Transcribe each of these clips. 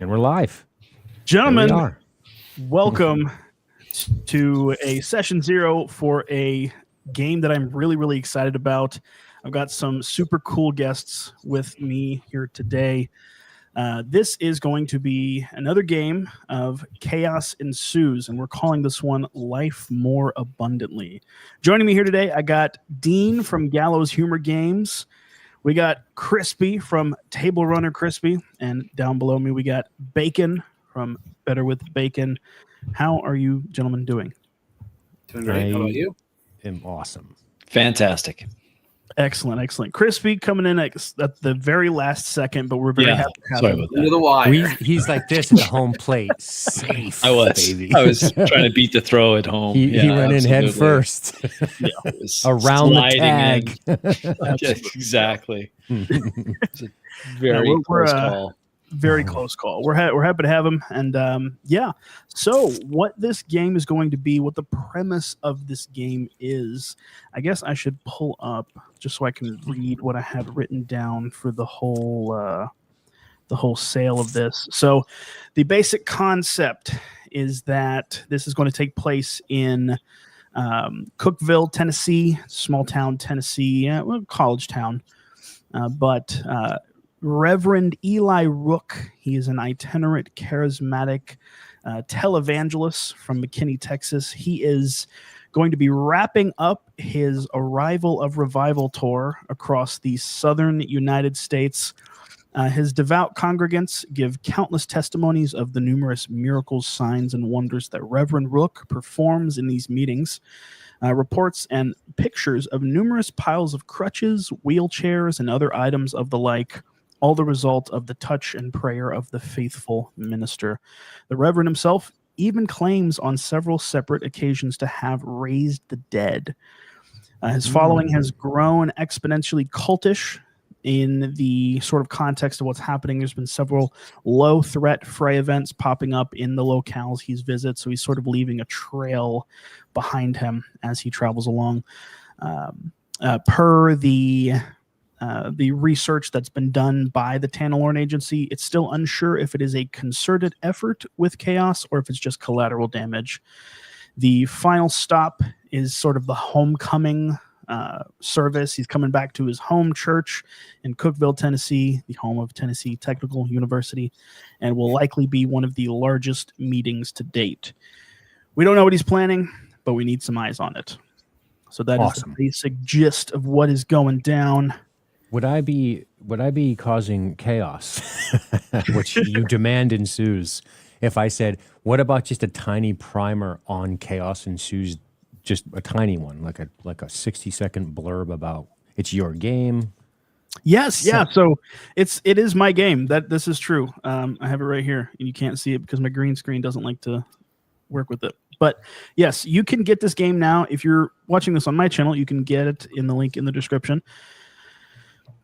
And we're live. Gentlemen, welcome to a session 0 for a game that I'm really, really excited about. I've got some super cool guests with me here today. This is going to be another game of Chaos Ensues, and we're calling this one Life More Abundantly. Joining me here today, I got Dean from Gallows Humor Games. We got Crispy from Table Runner Crispy, and down below me we got Bacon from Better with Bacon. How are you gentlemen doing? Doing great. How about you? I'm awesome. Fantastic. Excellent, excellent. Crispy coming in at the very last second, but we're very happy to have him. Into the wire. He's like this at the home plate. Safe. I was trying to beat the throw at home. He went in head first. Around the tag. Yes, exactly. It's a very close call. Very close call. We're happy to have him. And so what this game is going to be, what the premise of this game is, I guess I should pull up just so I can read what I had written down for the whole sale of this. So the basic concept is that this is going to take place in Cookeville, Tennessee, small town Tennessee, college town, but Reverend Eli Rook, he is an itinerant, charismatic televangelist from McKinney, Texas. He is going to be wrapping up his Arrival of Revival tour across the southern United States. His devout congregants give countless testimonies of the numerous miracles, signs, and wonders that Reverend Rook performs in these meetings. Reports and pictures of numerous piles of crutches, wheelchairs, and other items of the like, all the result of the touch and prayer of the faithful minister. The Reverend himself even claims on several separate occasions to have raised the dead. His following has grown exponentially cultish in the sort of context of what's happening. There's been several low-threat fray events popping up in the locales he's visited, so he's sort of leaving a trail behind him as he travels along. Per the research that's been done by the Tanalorn Agency, it's still unsure if it is a concerted effort with Chaos or if it's just collateral damage. The final stop is sort of the homecoming service. He's coming back to his home church in Cookeville, Tennessee, the home of Tennessee Technical University, and will likely be one of the largest meetings to date. We don't know what he's planning, but we need some eyes on it. So that is the basic gist of what is going down. Would I be causing chaos, which you demand ensues, if I said, what about just a tiny primer on Chaos Ensues, just a tiny one, like a 60-second blurb about it's your game? Yes, yeah. So it is my game. This is true. I have it right here, and you can't see it because my green screen doesn't like to work with it. But yes, you can get this game now. If you're watching this on my channel, you can get it in the link in the description.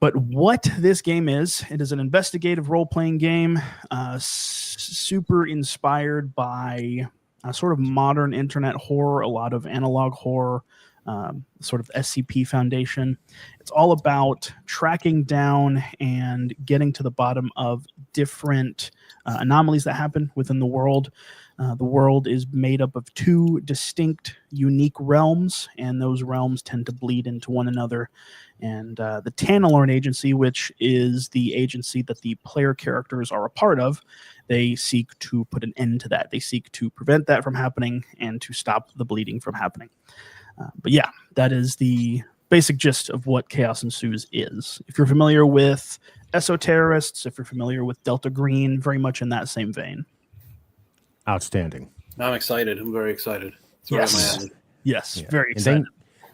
But what this game is, it is an investigative role-playing game, super inspired by sort of modern internet horror, a lot of analog horror, sort of SCP Foundation. It's all about tracking down and getting to the bottom of different anomalies that happen within the world. The world is made up of two distinct, unique realms, and those realms tend to bleed into one another. And the Tanalorn Agency, which is the agency that the player characters are a part of, they seek to put an end to that. They seek to prevent that from happening and to stop the bleeding from happening. But yeah, that is the basic gist of what Chaos Ensues is. If you're familiar with Esoterrorists, if you're familiar with Delta Green, very much in that same vein. Outstanding. I'm excited. I'm very excited. It's yes. Yes, yeah. Very excited.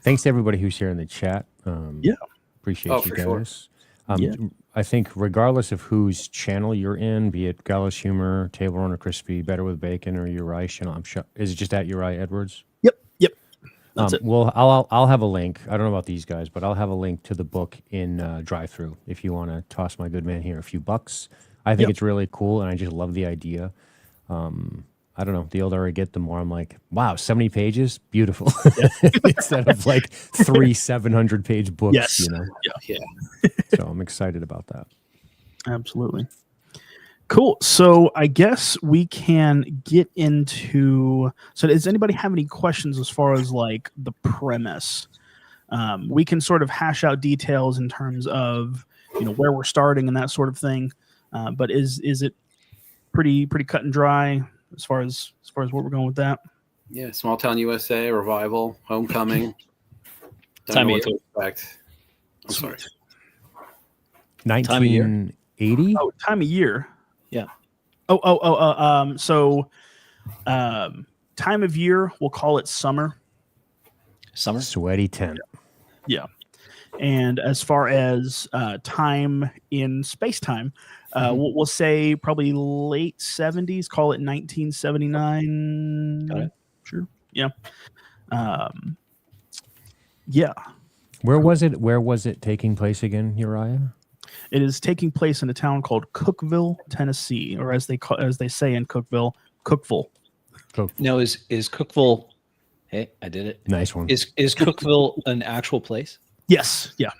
Thanks to everybody who's here in the chat. Appreciate you guys. Sure. I think regardless of whose channel you're in, be it Gallows Humor, Table Runner Crispy, Better with Bacon, or Uri channel, I'm sure, is it just at Uri Edwards? Yep. That's it. Well, I'll have a link. I don't know about these guys, but I'll have a link to the book in drive-through if you want to toss my good man here a few bucks. I think it's really cool, and I just love the idea. I don't know. The older I get, the more I'm like, wow, 70 pages? Beautiful. Instead of like 3 700-page books, yes. you know? Yeah. So I'm excited about that. Absolutely. Cool. So I guess we can get into. So does anybody have any questions as far as like the premise? We can sort of hash out details in terms of where we're starting and that sort of thing. But is it pretty cut and dry as far as what we're going with that? Yeah, Small Town USA, Revival, Homecoming. Don't Time know of what to expect. I'm sorry. 1980. Oh, time of year. Yeah. So time of year, we'll call it summer. Summer. Sweaty tent. Yeah. And as far as time in space-time, we'll say probably late 70s, call it 1979. Got it. Sure. Yeah. Yeah. Where was it taking place again, Uriah? It is taking place in a town called Cookeville, Tennessee, or as they say in Cookeville, Cookville. Now is Cookville? Hey, I did it. Nice one. Is Cookville an actual place? Yes. Yeah.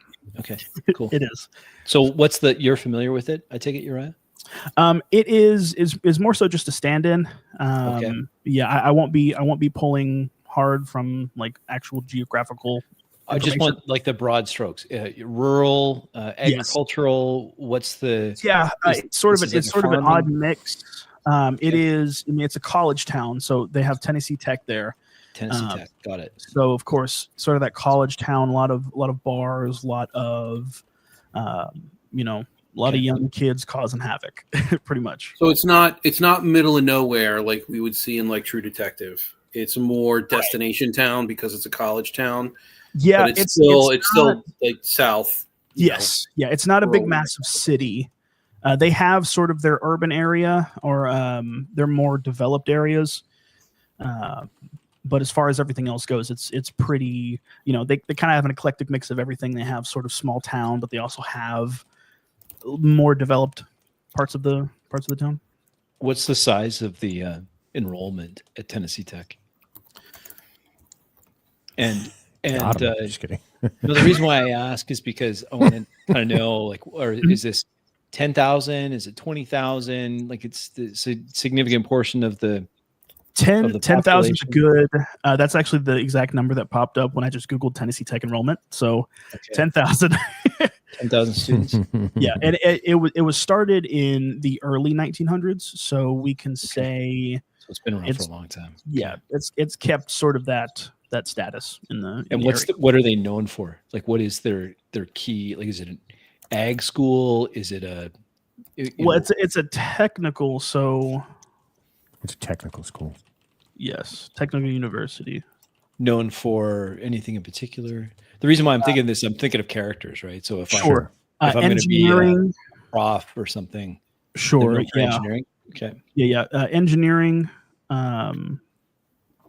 Okay. Cool. It is. So you're familiar with it? I take it, Uriah? It is more so just a stand-in. Okay. Yeah, I won't be pulling hard from like actual geographical. I just want like the broad strokes. Rural, agricultural. What's the? Yeah, it's sort of an farming? odd mix. It is. I mean, it's a college town, so they have Tennessee Tech there. Tennessee Tech. Got it. So of course, sort of that college town. A lot of bars, a lot of, a lot of young kids causing havoc, pretty much. So it's not middle of nowhere like we would see in like True Detective. It's more destination town because it's a college town. Yeah, but it's still like south. Yes, yeah, it's not a big massive city. They have sort of their urban area or their more developed areas. But as far as everything else goes, it's pretty. They kind of have an eclectic mix of everything. They have sort of small town, but they also have more developed parts of the town. What's the size of the enrollment at Tennessee Tech? And just kidding. no, the reason why I ask is because I want to kind of know, like, or is this 10,000? Is it 20,000? Like, it's a significant portion of the 10,000 is good. That's actually the exact number that popped up when I just Googled Tennessee Tech enrollment. So 10,000. 10,000 students. Yeah, and it was started in the early 1900s. So we can say so it's been around for a long time. Yeah, it's kept sort of that status in the. And what are they known for? Like, what is their key? Like, is it an ag school? Is it a? It's a technical. So. It's a technical school. Yes, technical university. Known for anything in particular? The reason why I'm thinking this, I'm thinking of characters, right? So if I'm going to be a prof or something, sure, yeah, engineering, okay, yeah, engineering.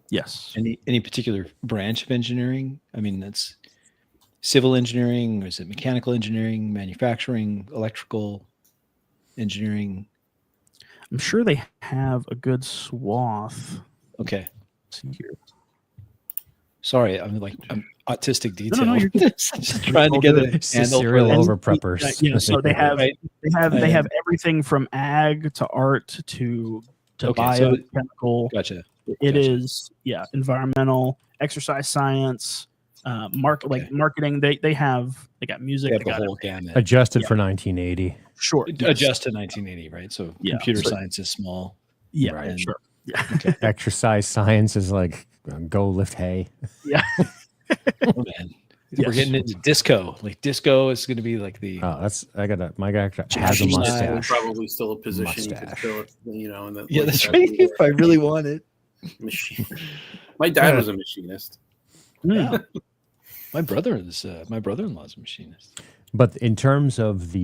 Yes. Any particular branch of engineering? I mean, that's civil engineering, or is it mechanical engineering, manufacturing, electrical engineering? I'm sure they have a good swath. Okay. Let's see here. Sorry, I'm autistic detail. No, you're just trying to get a handle. Serial over preppers. Yeah, so they have everything from ag to art to biochemical. Gotcha. It is environmental, exercise science, marketing. They got music. They got the whole gamut. Adjusted for 1980. Sure. Adjust to 1980, right? So computer science is small. Yeah, right. Sure. Yeah. Okay. Exercise science is like go lift hay. Yeah. Oh, man. We're getting into disco. Like disco is going to be like the. Oh, my guy has a mustache. Probably still a position you could fill it, in the, yeah, that's right. If I really want it. Machine. My dad was a machinist. Yeah. My brother-in-law's a machinist. But in terms of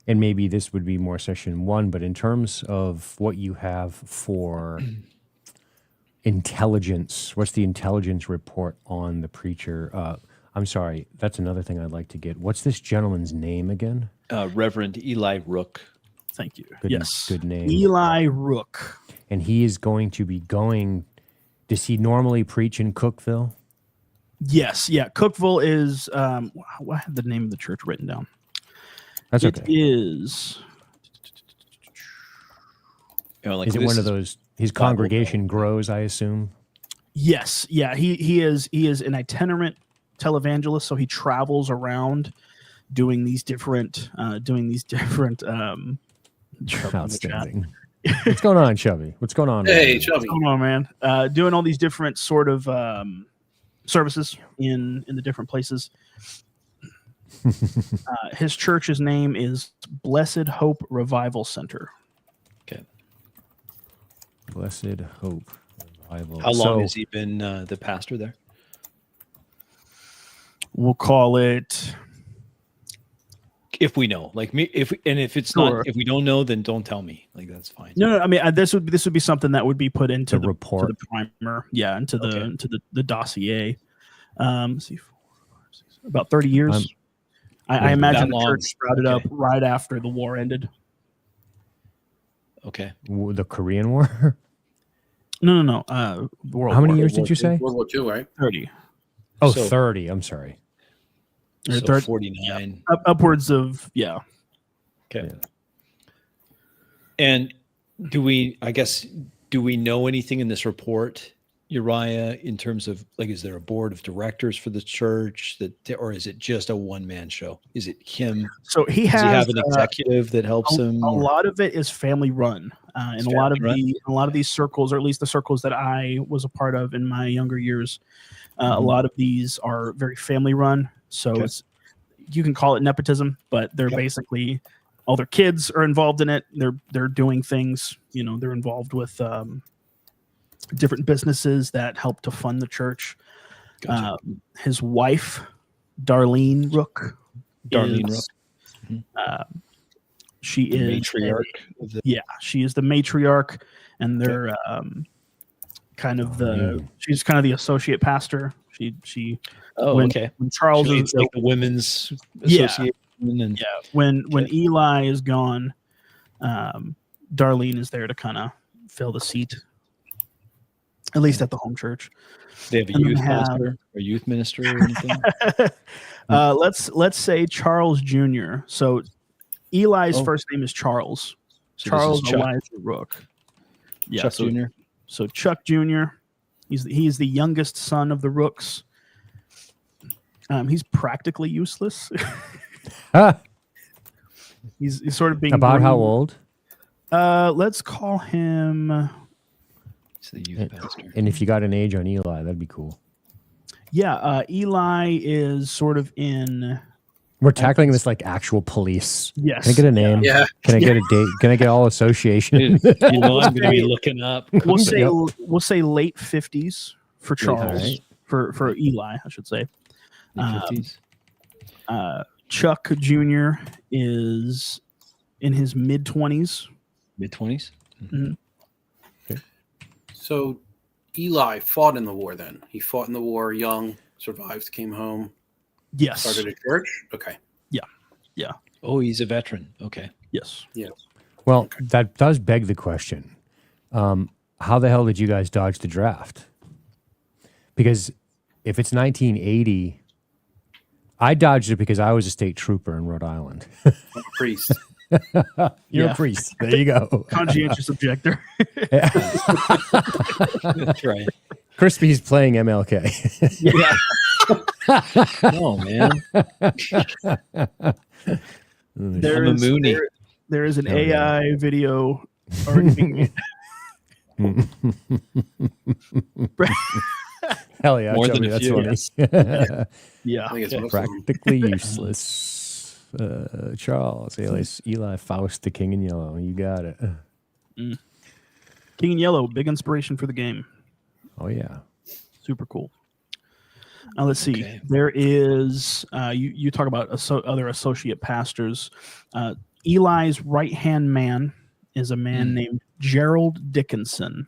and maybe this would be more session 1, but in terms of what you have for intelligence, what's the intelligence report on the preacher? I'm sorry, that's another thing I'd like to get. What's this gentleman's name again? Reverend Eli Rook. Thank you. Good name. Eli Rook. And he is going to be going. Does he normally preach in Cookeville? Yes. Yeah. Cookeville is. I have the name of the church written down. That's It okay. is. Like Is it this one of those? His Bible congregation grows, I assume. Yes, yeah. He is an itinerant televangelist, so he travels around doing these different Outstanding. What's going on, Chubby? What's going on? Hey, man? Chubby. What's going on, man? Doing all these different sort of services in the different places. His church's name is Blessed Hope Revival Center. Okay. Blessed Hope Revival. How long has he been the pastor there? We'll call it. If we know, like me, if it's Sure. not, if we don't know, then don't tell me. Like that's fine. No. I mean, this would be something that would be put into The report. to the primer, into the dossier. Let's see, 4, 5, 6, about 30 years. I imagine the church sprouted up right after the war ended. Okay. The Korean War. No. World How many War. years did you say? World War II, right? 30. Oh, So- 30. I'm sorry. Or So 30 49. upwards of Okay. Yeah. And do we know anything in this report, Uriah, in terms of like, is there a board of directors for the church or is it just a one-man show? Is it him? So he Does has he have an executive that helps him? a lot of it is family run, and It's a lot of family run? a lot of these circles, or at least the circles that I was a part of in my younger years, a Mhm. lot of these are very family run. So Okay. you can call it nepotism, but they're Yep. basically all their kids are involved in it. They're doing things. They're involved with different businesses that help to fund the church. Gotcha. His wife, Darlene Rook. Darlene is, Rook. She The is matriarch of the she is the matriarch, and they're kind of she's kind of the associate pastor. She when Charles So is it's like the women's Yeah. association and when Eli is gone, Darlene is there to kind of fill the seat, at least at the home church. they have a And then youth they have- pastor or youth minister or anything. Let's say Charles Jr. So Eli's Oh. first name is Charles. So Charles this is Chuck, Elijah Rook. Yeah, Chuck so, Jr. so Chuck Jr. He's the youngest son of the Rooks. He's practically useless. Ah, he's sort of being about how groomed. old? Let's call him. He's the youth pastor. And if you got an age on Eli, that'd be cool. Yeah, Eli is sort of in. We're tackling this like actual police. Yes. Can I get a name? Yeah. Can I get a date? Can I get all association? You know, I'm going to be looking up. We'll say Yep. we'll say late 50s for Charles. Alright. For Eli, I should say. The 50s, Chuck Jr. is in his mid 20s. mid 20s. So Eli fought in the war then. He fought in the war young, survived, came home, Yes. started a church. Okay. Oh, he's a veteran. Okay. Yes. Well, that does beg the question. How the hell did you guys dodge the draft? Because if it's 1980, I dodged it because I was a state trooper in Rhode Island. Priest. You're Yeah. a priest. There you go. Conscientious objector. That's right. Crispy's playing MLK. Oh, man. There I'm a is- Mooney. there is an Hell yeah. AI video already being made. Hell yeah, More Chubby, than a that's few. funny. Yeah. I think it's Okay. most of them. Practically useless. Charles, alias Eli Faust, the King in Yellow. You got it. King in Yellow, big inspiration for the game. Oh yeah. Super cool. Now let's see. Okay. There is you talk about other associate pastors. Eli's right hand man is a man named Gerald Dickinson,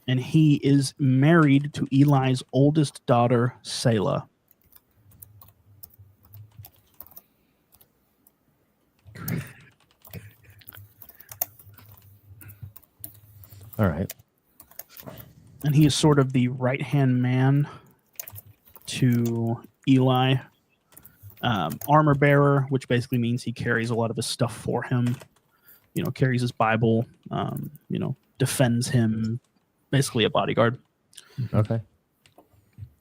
and he is married to Eli's oldest daughter, Selah. All right. And he is sort of the right hand man to Eli. armor bearer, which basically means he carries a lot of his stuff for him. Carries his Bible. Defends him. Basically, a bodyguard. Okay.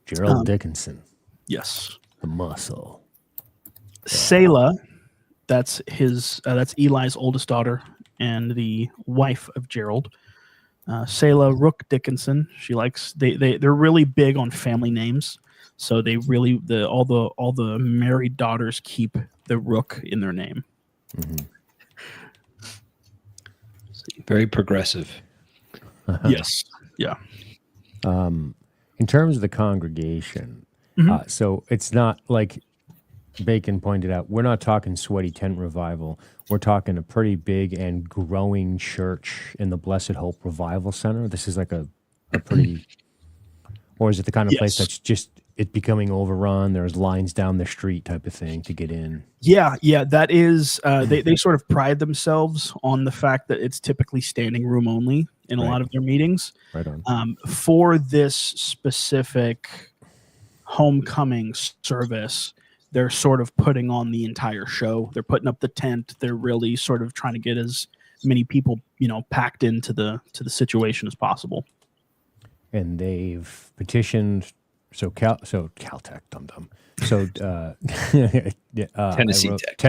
Gerald Dickinson, Yes. the muscle. Selah, that's Eli's oldest daughter and the wife of Gerald. Selah Rook Dickinson. They're really big on family names, so they really all the married daughters keep the Rook in their name. Mm-hmm. Very progressive. Yes. Yeah. In terms of the congregation, so it's not like Bacon pointed out, we're not talking sweaty tent revival. We're talking a pretty big and growing church in the Blessed Hope Revival Center. This is like a pretty, or is it the kind of place that's just it becoming overrun? There's lines down the street type of thing to get in. Yeah, that is. They sort of pride themselves on the fact that it's typically standing room only in a lot of their meetings. Right on. For this specific homecoming service, they're sort of putting on the entire show. They're putting up the tent. They're really sort of trying to get as many people, packed into the situation as possible. And they've petitioned. So Caltech, dum-dum. So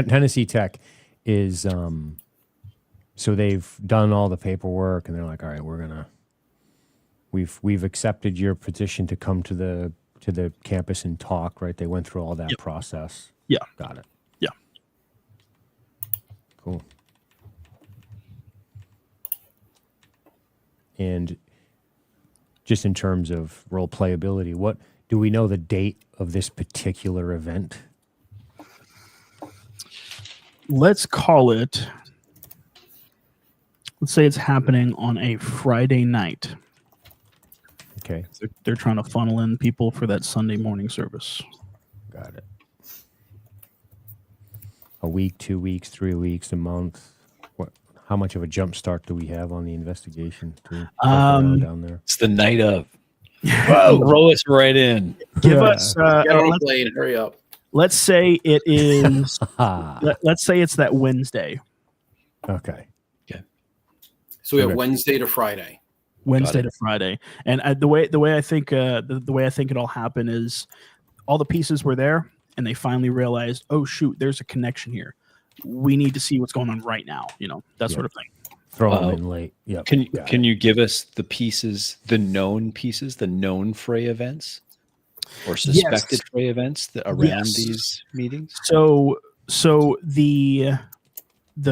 Tennessee Tech is so they've done all the paperwork and they're like, all right, we've accepted your petition to come to the campus and talk, right? They went through all that process. Yeah. Got it. Yeah. Cool. And just in terms of role playability, what do we know the date of this particular event? Let's say it's happening on a Friday night. Okay. They're trying to funnel in people for that Sunday morning service. Got it. A week, 2 weeks, 3 weeks, a month. How much of a jump start do we have on the investigation down there? It's the night of. Whoa, roll us right in. Give us. Get on a plane. Hurry up. Let's say it is. Let's say it's that Wednesday. Okay. So we have Wednesday to Friday. Wednesday to Friday, and the way I think the way I think it all happened is all the pieces were there, and they finally realized, oh shoot, there's a connection here. We need to see what's going on right now. That sort of thing. Throw them in late. Yeah. Can you give us the pieces, the known pieces, the known Frey events, or suspected Frey events around these meetings? So the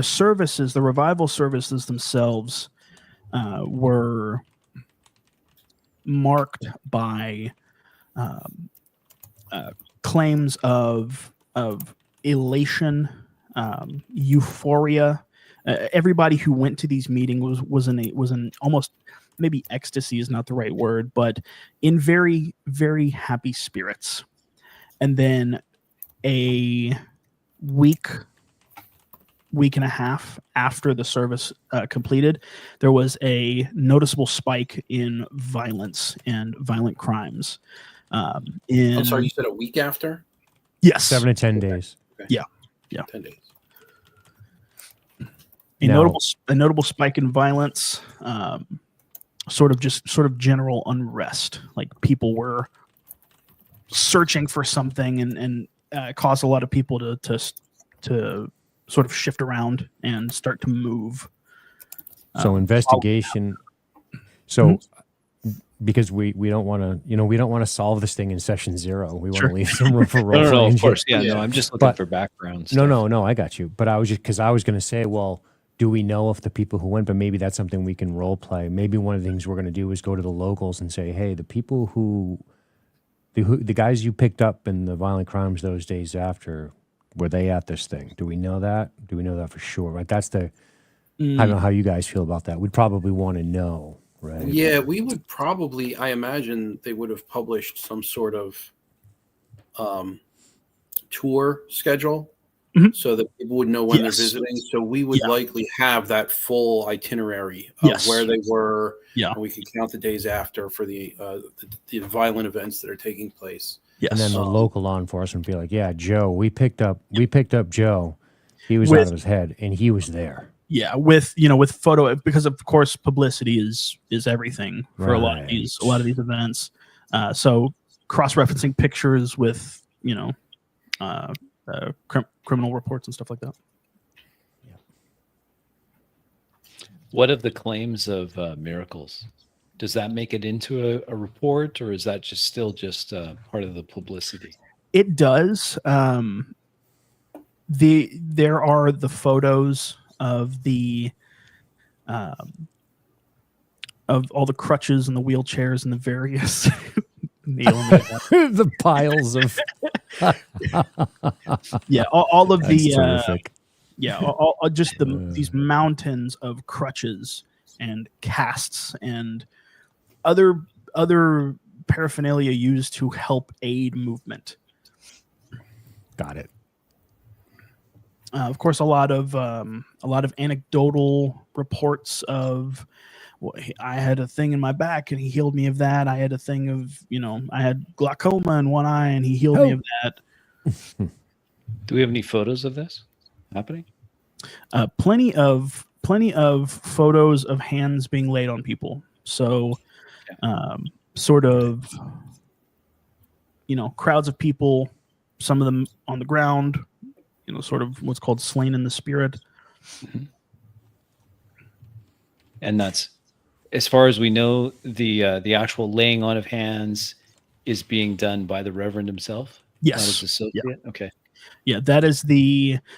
services, the revival services themselves, were marked by claims of elation, euphoria. Everybody who went to these meetings was in almost, maybe ecstasy is not the right word, but in very, very happy spirits. And then a week and a half after the service completed, there was a noticeable spike in violence and violent crimes. I'm sorry, you said a week after? Yes. 7 to 10 days. Okay. Yeah. 10 days. A notable spike in violence, sort of general unrest. Like people were searching for something, and caused a lot of people to sort of shift around and start to move. So investigation. So because we don't want to stuff this thing in session 0. We want to leave some room for role. No, of course, no. I'm just looking for background stuff. No, I got you. But I was going to say, well, do we know if the people who went? But maybe that's something we can role play. Maybe one of the things we're going to do is go to the locals and say, hey, the people the guys you picked up in the violent crimes those days after, were they at this thing? Do we know that? Do we know that for sure? Right. That's I don't know how you guys feel about that. We'd probably want to know, right? Yeah, we would probably, I imagine they would have published some sort of tour schedule so that people would know when they're visiting. So we would likely have that full itinerary of where they were. Yeah. And we could count the days after for the violent events that are taking place. Yes. And then the local law enforcement be like, "Yeah, Joe, we picked up Joe. He was With- out of his head, and he was there." Yeah, with photo, because of course publicity is everything for a lot of these events. So cross-referencing pictures with criminal reports and stuff like that. What of the claims of miracles? Does that make it into a report, or is that just still part of the publicity? It does. There are the photos of the of all the crutches and the wheelchairs and the various The piles of all of That's the terrific. all just these mountains of crutches and casts and other paraphernalia used to help aid movement. Got it. Of course, a lot of anecdotal reports of, well, I had a thing in my back and he healed me of that. I had a thing of, I had glaucoma in one eye and he healed me of that. Do we have any photos of this happening? Plenty of photos of hands being laid on people. So, sort of, crowds of people, some of them on the ground, sort of what's called slain in the spirit. And that's, as far as we know, the actual laying on of hands is being done by the Reverend himself. Yes. Not his associate. Yeah. Okay. Yeah, that is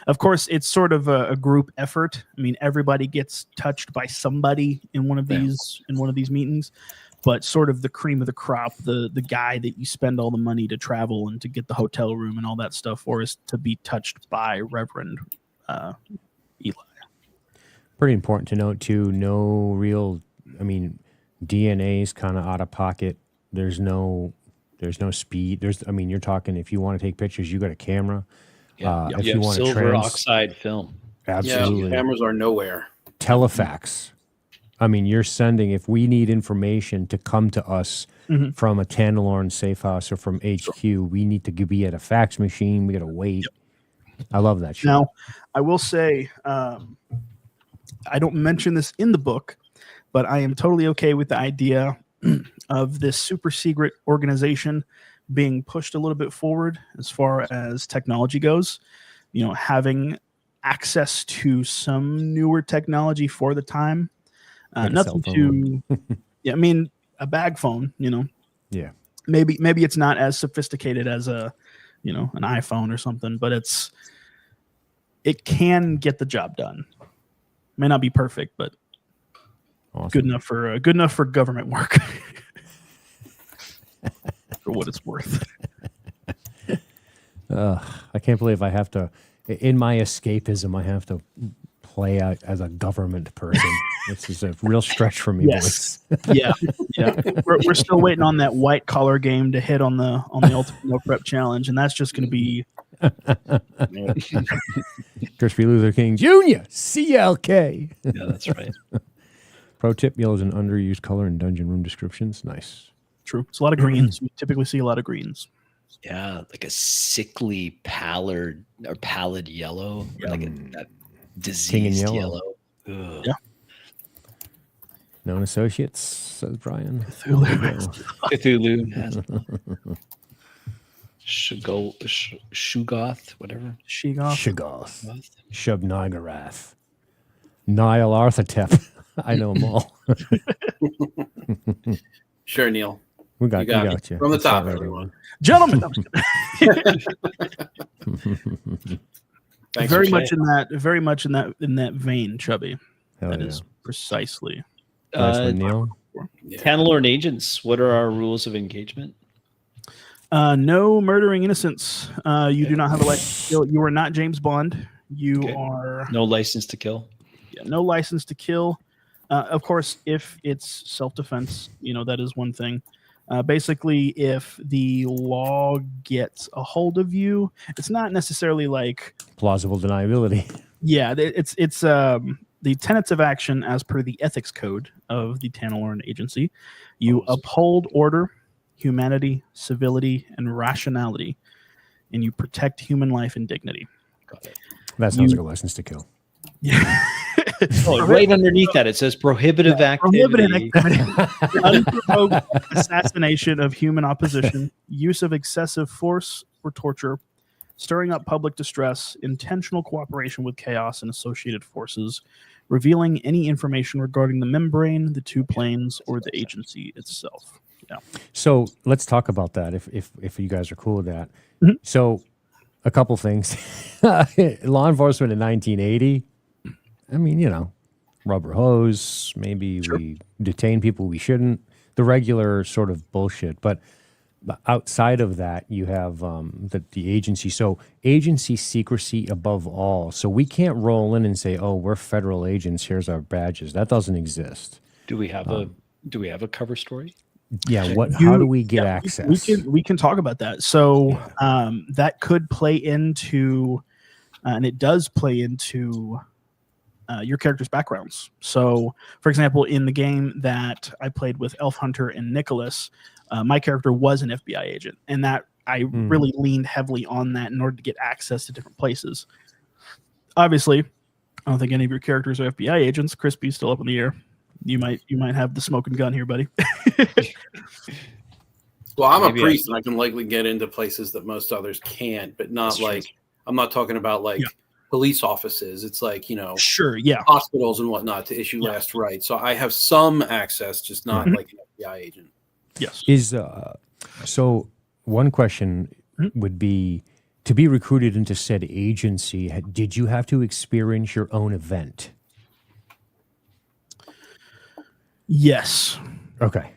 of course, it's sort of a group effort. I mean, everybody gets touched by somebody in one of these meetings, but sort of the cream of the crop, the guy that you spend all the money to travel and to get the hotel room and all that stuff for, is to be touched by Reverend Eli. Pretty important to note too. No real, DNA is kind of out of pocket. There's no speed. You're talking, if you want to take pictures, you got a camera. If you want silver oxide film. Absolutely. Yeah, cameras are nowhere. Telefax. You're sending, if we need information to come to us from a Tantalorn safe house or from HQ, we need to be at a fax machine. We got to wait. Yep. I love that shit. Now, I will say, I don't mention this in the book, but I am totally okay with the idea of this super secret organization being pushed a little bit forward as far as technology goes. Having access to some newer technology for the time. Like nothing to, a bag phone, Yeah. Maybe it's not as sophisticated as an iPhone or something, but it can get the job done. May not be perfect, but Awesome. good enough for government work. For what it's worth. I can't believe I have to, in my escapism, I have to play out as a government person. This is a real stretch for me, Yes. boys. Yeah. We're still waiting on that white collar game to hit on the Ultimate No Prep Challenge, and that's just going to be Crispy Luther King Jr. CLK. Yeah, that's right. Pro tip: yellow is an underused color in dungeon room descriptions. Nice. true. It's a lot of greens. We typically see a lot of greens. Yeah, like a sickly pallid yellow, or like that diseased yellow. Ugh. Yeah. Known associates, says Brian. Cthulhu. Shugoth, whatever. Shoggoth. Shub-Niggurath. Niall Arthotep. I know them all. Sure, Neil. We got you. From the That's top, all right, everyone. Gentlemen, Thanks very for much sharing. in that vein, Chubby. Hell That yeah. is precisely. Nicely, Neil. Yeah. Tantalorn agents, what are our rules of engagement? No murdering innocents. You do not have a license to kill. You are not James Bond. You Okay. are No license to kill. no license to kill. Of course, if it's self-defense, that is one thing. Basically, if the law gets a hold of you, it's not necessarily like Plausible deniability. yeah. It's the tenets of action as per the ethics code of the Tantalorn Agency. You uphold order. humanity, civility, and rationality, and you protect human life and dignity. That sounds like a license to kill. Yeah. Oh, right underneath that, it says prohibited activity. Prohibited activity, unprovoked assassination of human opposition, use of excessive force or torture, stirring up public distress, intentional cooperation with chaos and associated forces, revealing any information regarding the membrane, the two planes, or the agency itself. Yeah. So let's talk about that if you guys are cool with that. Mhm. So a couple things. Law enforcement in 1980, I mean, you know, rubber hose, maybe we detain people we shouldn't, the regular sort of bullshit. But outside of that, you have the agency. So agency secrecy above all. So we can't roll in and say, oh, we're federal agents, here's our badges. That doesn't exist. Do we have a cover story? Yeah, how do we get access? We can talk about that. So that could play into, and it does play into your character's backgrounds. So, for example, in the game that I played with Elf Hunter and Nicholas, my character was an FBI agent, and that I really leaned heavily on that in order to get access to different places. Obviously, I don't think any of your characters are FBI agents. Crispy's still up in the air. You might have the smoking gun here, buddy. Well, I'm a priest, and I can likely get into places that most others can't, but not like I'm not talking about like police offices. It's like, you know, hospitals and whatnot to issue last rites. So I have some access, just not like an FBI agent. Yes. So one question would be, to be recruited into said agency, did you have to experience your own event? Yes. Okay.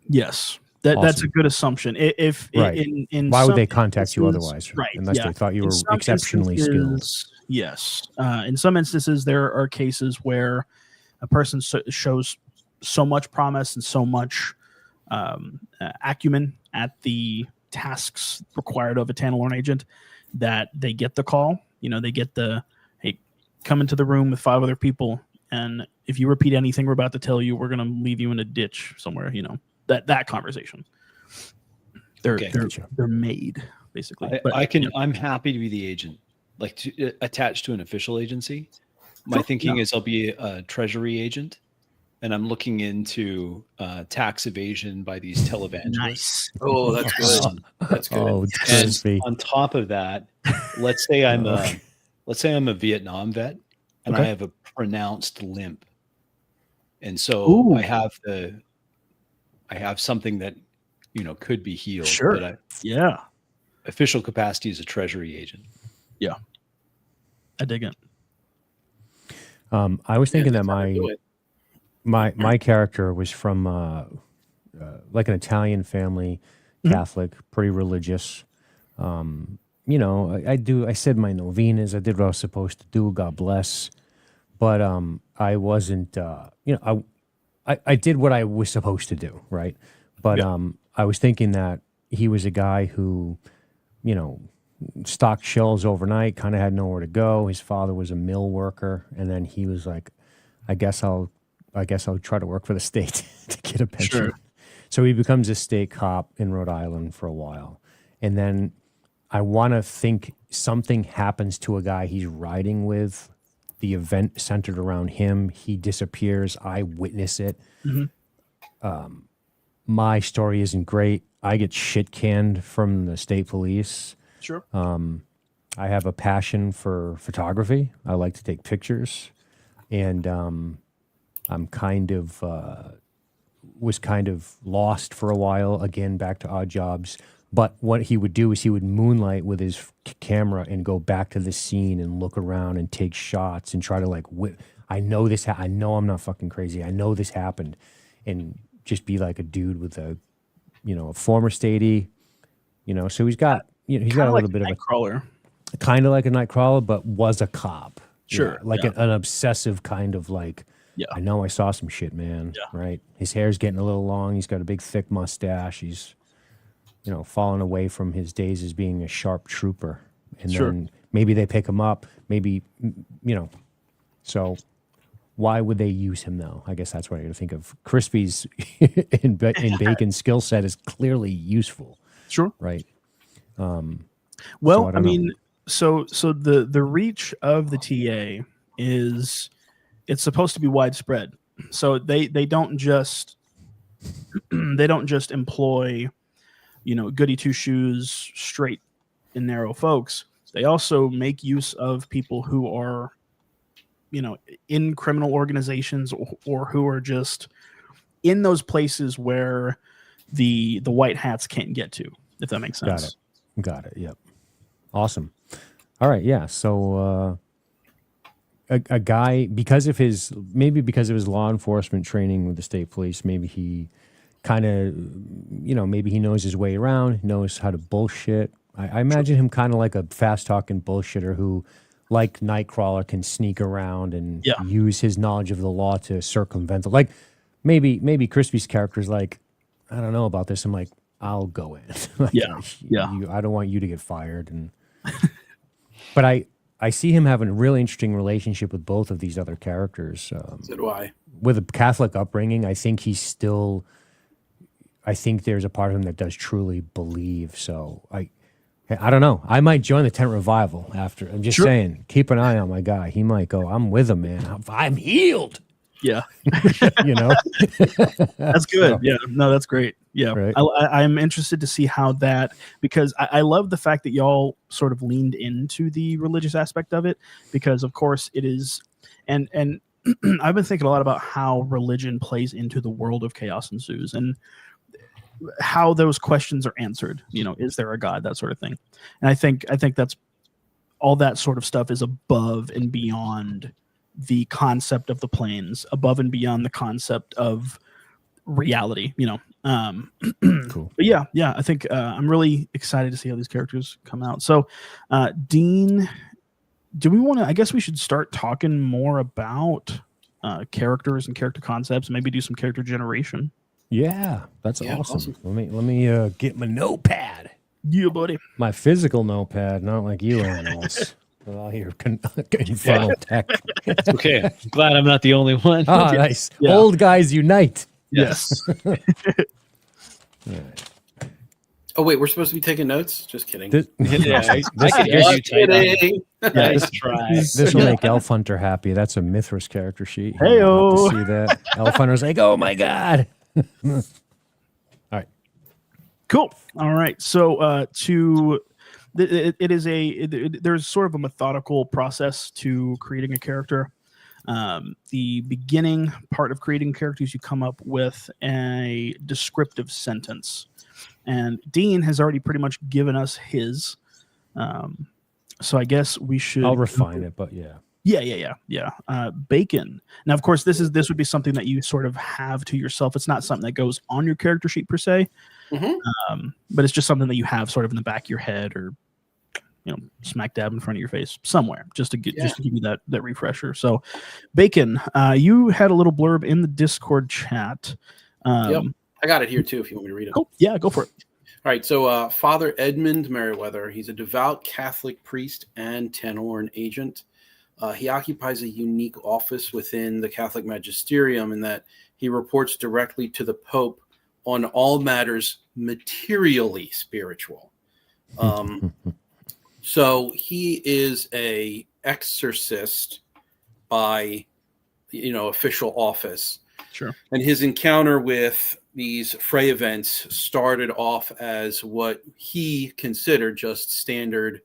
Yes. That's a good assumption. If in why would they contact you otherwise? Right. Unless they thought you were exceptionally skilled. Yes. In some instances, there are cases where a person shows so much promise and so much acumen at the tasks required of a Tantalorn agent that they get the call. You know, they get the, hey, come into the room with 5 other people, and if you repeat anything we're about to tell you, we're going to leave you in a ditch somewhere. You know, that conversation. They're made basically. I'm happy to be the agent, like attached to an official agency. My thinking is I'll be a treasury agent, and I'm looking into tax evasion by these televangelists. Nice. Oh, that's good. That's good. Oh, and on top of that, let's say I'm a Vietnam vet, and I have a pronounced limp, and so I have something that, you know, could be healed. Sure. But official capacity as a treasury agent. Yeah. I dig it. I was thinking that my character was from like an Italian family, Catholic, pretty religious. You know, I said my novenas, I did what I was supposed to do, God bless. But I wasn't, you know, I did what I was supposed to do, right? But I was thinking that he was a guy who, you know, stocked shelves overnight, kind of had nowhere to go. His father was a mill worker, and then he was like, I guess I'll try to work for the state to get a pension. Sure. So he becomes a state cop in Rhode Island for a while. And then I want to think something happens to a guy he's riding with. The event centered around him. He disappears. I witness it. My story isn't great. I get shit canned from the state police. Sure. I have a passion for photography. I like to take pictures. And I'm was kind of lost for a while, again, back to odd jobs. But what he would do is he would moonlight with his camera and go back to the scene and look around and take shots and try to like, I know this, I know I'm not fucking crazy. I know this happened. And just be like a dude with a, you know, a former statey, you know, so he's got, you know, he's got a little bit of a crawler, kind of like a nightcrawler, but was a cop. Sure. You know, like an obsessive kind of like, I know I saw some shit, man. Yeah. Right. His hair's getting a little long. He's got a big, thick mustache. He's, you know, fallen away from his days as being a sharp trooper. And then maybe they pick him up. Maybe, you know, so why would they use him though? I guess that's what I got to think of. Crispy's in Bacon's skill set is clearly useful. Sure. Right. Well, so I mean, so the reach of the TA is it's supposed to be widespread. So they don't just employ, goody two shoes, straight and narrow folks. They also make use of people who are, in criminal organizations or who are just in those places where the white hats can't get to, if that makes sense. Got it. Yep. Awesome. All right. Yeah. So a guy, because of his law enforcement training with the state police, maybe he kind of, maybe he knows his way around, knows how to bullshit. I imagine him kind of like a fast talking bullshitter who, like Nightcrawler, can sneak around and use his knowledge of the law to circumvent it. Like maybe Crispy's character's like, I don't know about this. I'm like, I'll go in. Like, I don't want you to get fired. And but I see him having a really interesting relationship with both of these other characters. So do I. With a Catholic upbringing, I think there's a part of him that does truly believe. So I don't know. I might join the tent revival after. I'm just saying, keep an eye on my guy. He might go, I'm with him, man. I'm healed. Yeah. That's good. Yeah. No, that's great. Yeah. Right. I'm interested to see how that, because I love the fact that y'all sort of leaned into the religious aspect of it, because of course it is. And I've been thinking a lot about how religion plays into the world of Chaos Ensues and how those questions are answered. Is there a God, that sort of thing. And I think that's all that sort of stuff is above and beyond the concept of the planes, above and beyond the concept of reality, Cool. But yeah, I think I'm really excited to see how these characters come out. So, Dean, do we want to? I guess we should start talking more about characters and character concepts. Maybe do some character generation. Yeah, that's awesome. Let me get my notepad. Yeah, buddy. My physical notepad, not like you animals. With all your infernal tech. Okay, I'm glad I'm not the only one. Oh, nice. Yeah. Old guys unite. Yes. Right. Oh wait, we're supposed to be taking notes? Just kidding. I could hear you kidding. Nice try. This will make Elf Hunter happy. That's a Mithras character sheet. Hey-o. See that? Elf Hunter's like, oh my god. All right. Cool. All right. So there's sort of a methodical process to creating a character. The beginning part of creating characters, you come up with a descriptive sentence, and Dean has already pretty much given us his. So I guess we should. I'll refine it, but yeah. Yeah. Bacon. Now, of course, this would be something that you sort of have to yourself. It's not something that goes on your character sheet per se, but it's just something that you have sort of in the back of your head, or smack dab in front of your face somewhere, just to give you that refresher. So, Bacon, you had a little blurb in the Discord chat. Yep, I got it here too. If you want me to read it. Cool. Yeah, go for it. All right, so Father Edmund Merriweather, he's a devout Catholic priest and Tanelorn agent. He occupies a unique office within the Catholic magisterium in that he reports directly to the Pope on all matters materially spiritual. So he is a exorcist by, official office. Sure. And his encounter with these Frey events started off as what he considered just standard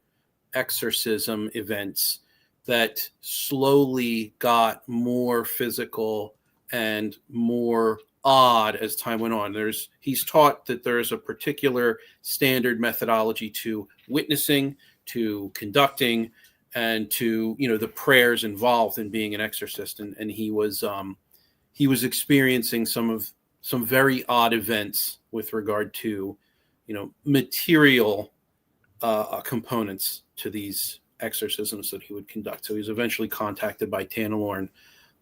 exorcism events that slowly got more physical and more odd as time went on. He's taught that there's a particular standard methodology to witnessing, to conducting, and to the prayers involved in being an exorcist. And he was experiencing some very odd events with regard to material components to these exorcisms that he would conduct. So he was eventually contacted by Tanelorn,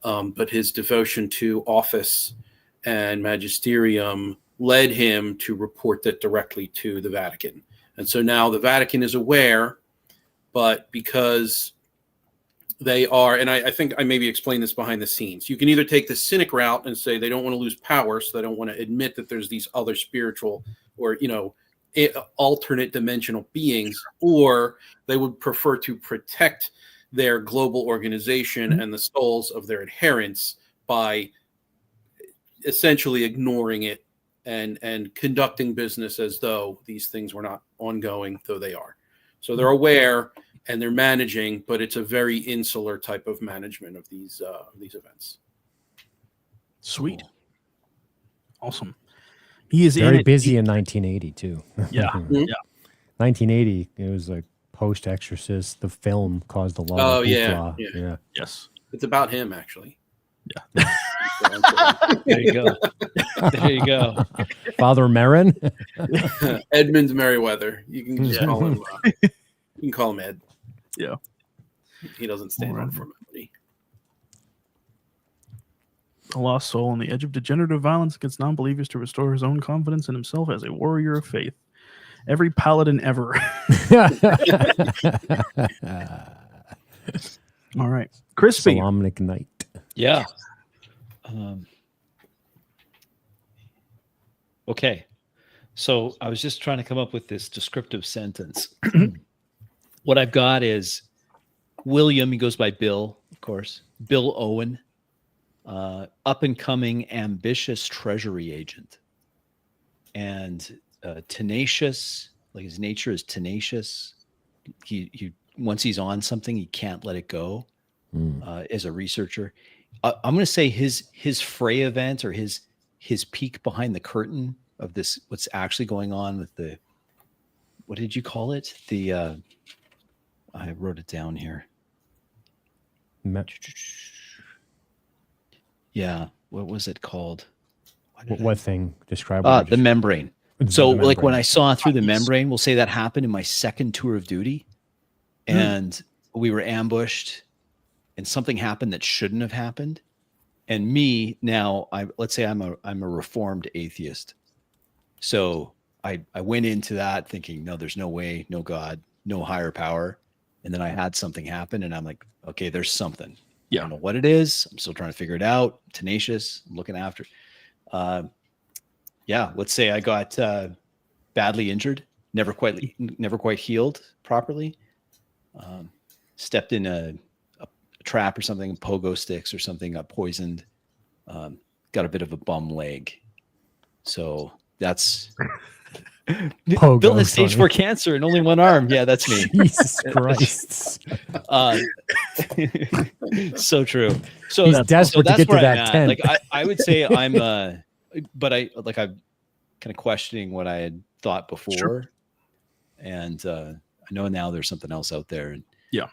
but his devotion to office and magisterium led him to report that directly to the Vatican. And so now the Vatican is aware, but because They are, and I think I maybe explained this behind the scenes. You can either take the cynic route and say they don't want to lose power, so they don't want to admit that there's these other spiritual or, alternate dimensional beings, or they would prefer to protect their global organization and the souls of their adherents by essentially ignoring it and conducting business as though these things were not ongoing, though they are. So they're aware and they're managing, but it's a very insular type of management of these events. Sweet. Awesome. He is very busy in 1980 too. Yeah. Yeah. 1980, it was like post-Exorcist. The film caused a lot of hoopla. Yeah. Yes. It's about him, actually. Yeah. There you go. There you go. Father Merrin. Edmund Merriweather. You can just call him. You can call him Ed. Yeah. He doesn't stand on formality. A lost soul on the edge of degenerative violence against non-believers to restore his own confidence in himself as a warrior of faith. Every paladin ever. All right. Crispy. Solomonic Knight. Yeah. Okay. So I was just trying to come up with this descriptive sentence. What I've got is William, he goes by Bill, of course. Bill Owen, up and coming, ambitious treasury agent. And tenacious, like his nature is tenacious. He once he's on something, he can't let it go. As a researcher, I'm going to say his Frey event or his peek behind the curtain of this, what's actually going on with the, what did you call it? The I wrote it down here. Yeah, what was it called? What thing? Describe the membrane. So membrane. Like when I saw through the membrane, we'll say that happened in my second tour of duty, and we were ambushed and something happened that shouldn't have happened. And me now, let's say I'm a reformed atheist. So I went into that thinking, no, there's no way, no God, no higher power. And then I had something happen and I'm like, okay, there's something. Yeah. I don't know what it is. I'm still trying to figure it out. Tenacious. I'm looking after. Let's say I got badly injured, never quite healed properly. Stepped in a trap or something, pogo sticks or something, got poisoned, got a bit of a bum leg. So that's Pogo, Bill has stage 4 cancer and only one arm. Yeah, that's me. Jesus Christ. So true. So he's desperate to get to that tent. Like I would say I'm but I'm kind of questioning what I had thought before. Sure. And I know now there's something else out there. And yeah.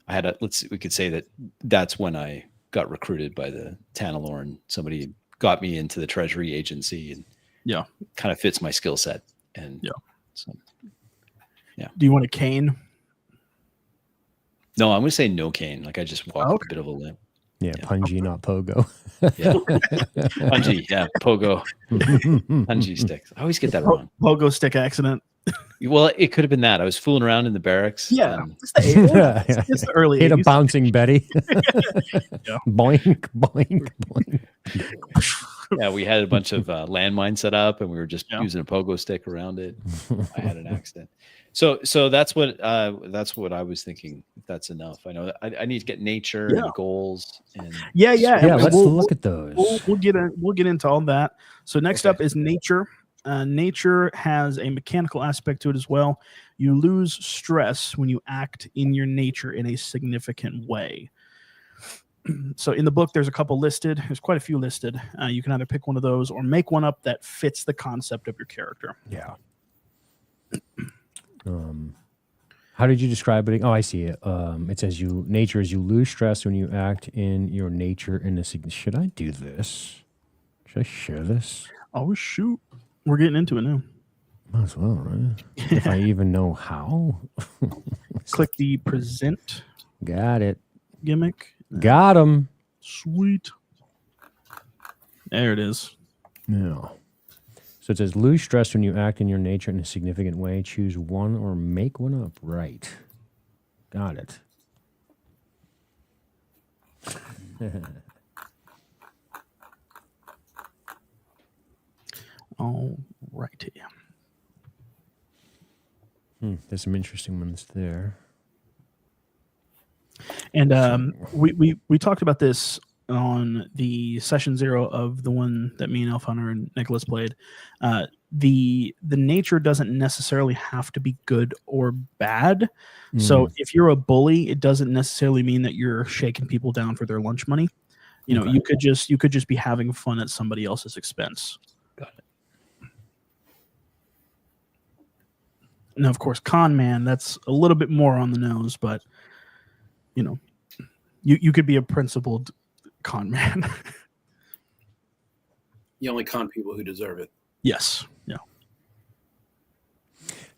I had we could say that's when I got recruited by the Tanalorn. Somebody got me into the Treasury Agency and kind of fits my skill set. And so, yeah. Do you want a cane? No, I'm going to say no cane. Like I just walked a bit of a limp. Yeah, punji, not pogo. Yeah. Punji, yeah, pogo. Punji sticks. I always get that wrong. Pogo stick accident. Well, it could have been that. I was fooling around in the barracks. Yeah. It's the early 80s. Hit a bouncing Betty. Boink, boink, boink. Yeah, we had a bunch of landmines set up and we were just using a pogo stick around it. I had an accident. So that's what I was thinking. If that's enough. I know I need to get nature and goals and let's look at those. We'll get into all that. So next up is nature. Nature has a mechanical aspect to it as well. You lose stress when you act in your nature in a significant way. So in the book, there's a couple listed. There's quite a few listed. You can either pick one of those or make one up that fits the concept of your character. Yeah. How did you describe it? Oh, I see it. It says nature is you lose stress when you act in your nature in a should I do this? Should I share this? Oh, shoot. We're getting into it now. Might as well, right? If I even know how. Click the present. Got it. Gimmick. Got him. Sweet. There it is. Yeah. So it says lose stress when you act in your nature in a significant way. Choose one or make one up. Right. Got it. All righty. There's some interesting ones there. And we talked about this on the session 0 of the one that me and Elf Hunter and Nicholas played. The nature doesn't necessarily have to be good or bad. So if you're a bully, it doesn't necessarily mean that you're shaking people down for their lunch money. You know, you could just be having fun at somebody else's expense. Got it. Now, of course, con man, that's a little bit more on the nose, but you know, you could be a principled con man. You only con people who deserve it. Yes. Yeah.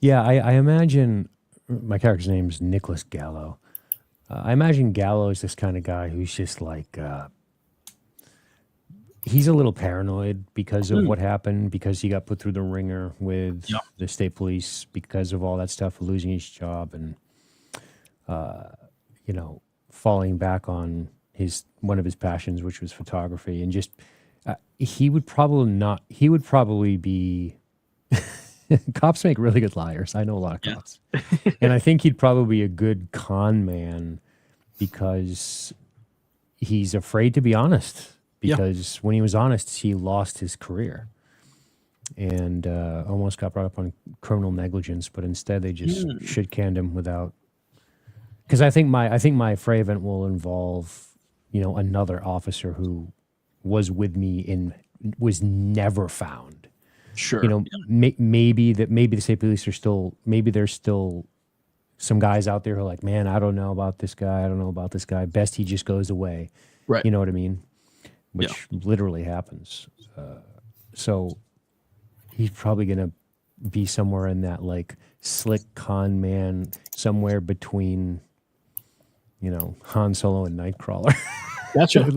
Yeah, I imagine my character's name is Nicholas Gallo. I imagine Gallo is this kind of guy who's just like, he's a little paranoid because of what happened, because he got put through the ringer with the state police because of all that stuff, losing his job and, you know, falling back on one of his passions, which was photography. And just, he would probably be, cops make really good liars. I know a lot of cops. And I think he'd probably be a good con man because he's afraid to be honest. Because when he was honest, he lost his career and almost got brought up on criminal negligence. But instead, they just shit-canned him without. Because I think my fray event will involve, you know, another officer who was with me and was never found. Sure. You know, maybe the state police are still. Maybe there's still some guys out there who are like, man, I don't know about this guy. I don't know about this guy. Best he just goes away. Right. You know what I mean? Which literally happens. So he's probably going to be somewhere in that like slick con man, somewhere between, you know, Han Solo and Nightcrawler. Gotcha.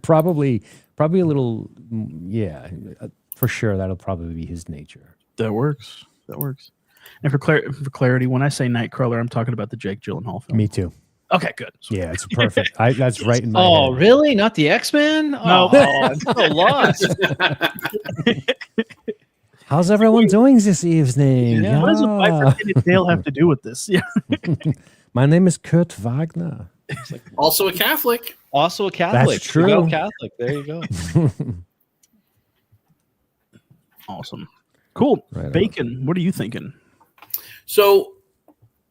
Probably a little, for sure. That'll probably be his nature. That works. And for clarity, when I say Nightcrawler, I'm talking about the Jake Gyllenhaal film. Me too. Okay, good. Yeah, it's perfect. That's right in my head. Really? Not the X-Men? No. I'm so lost. How's everyone doing this evening? Yeah. What does a bifurcated tail have to do with this? Yeah. My name is Kurt Wagner. Also a Catholic. Also a Catholic. That's true. There you go, Catholic. There you go. Awesome. Cool. Right Bacon, what are you thinking? So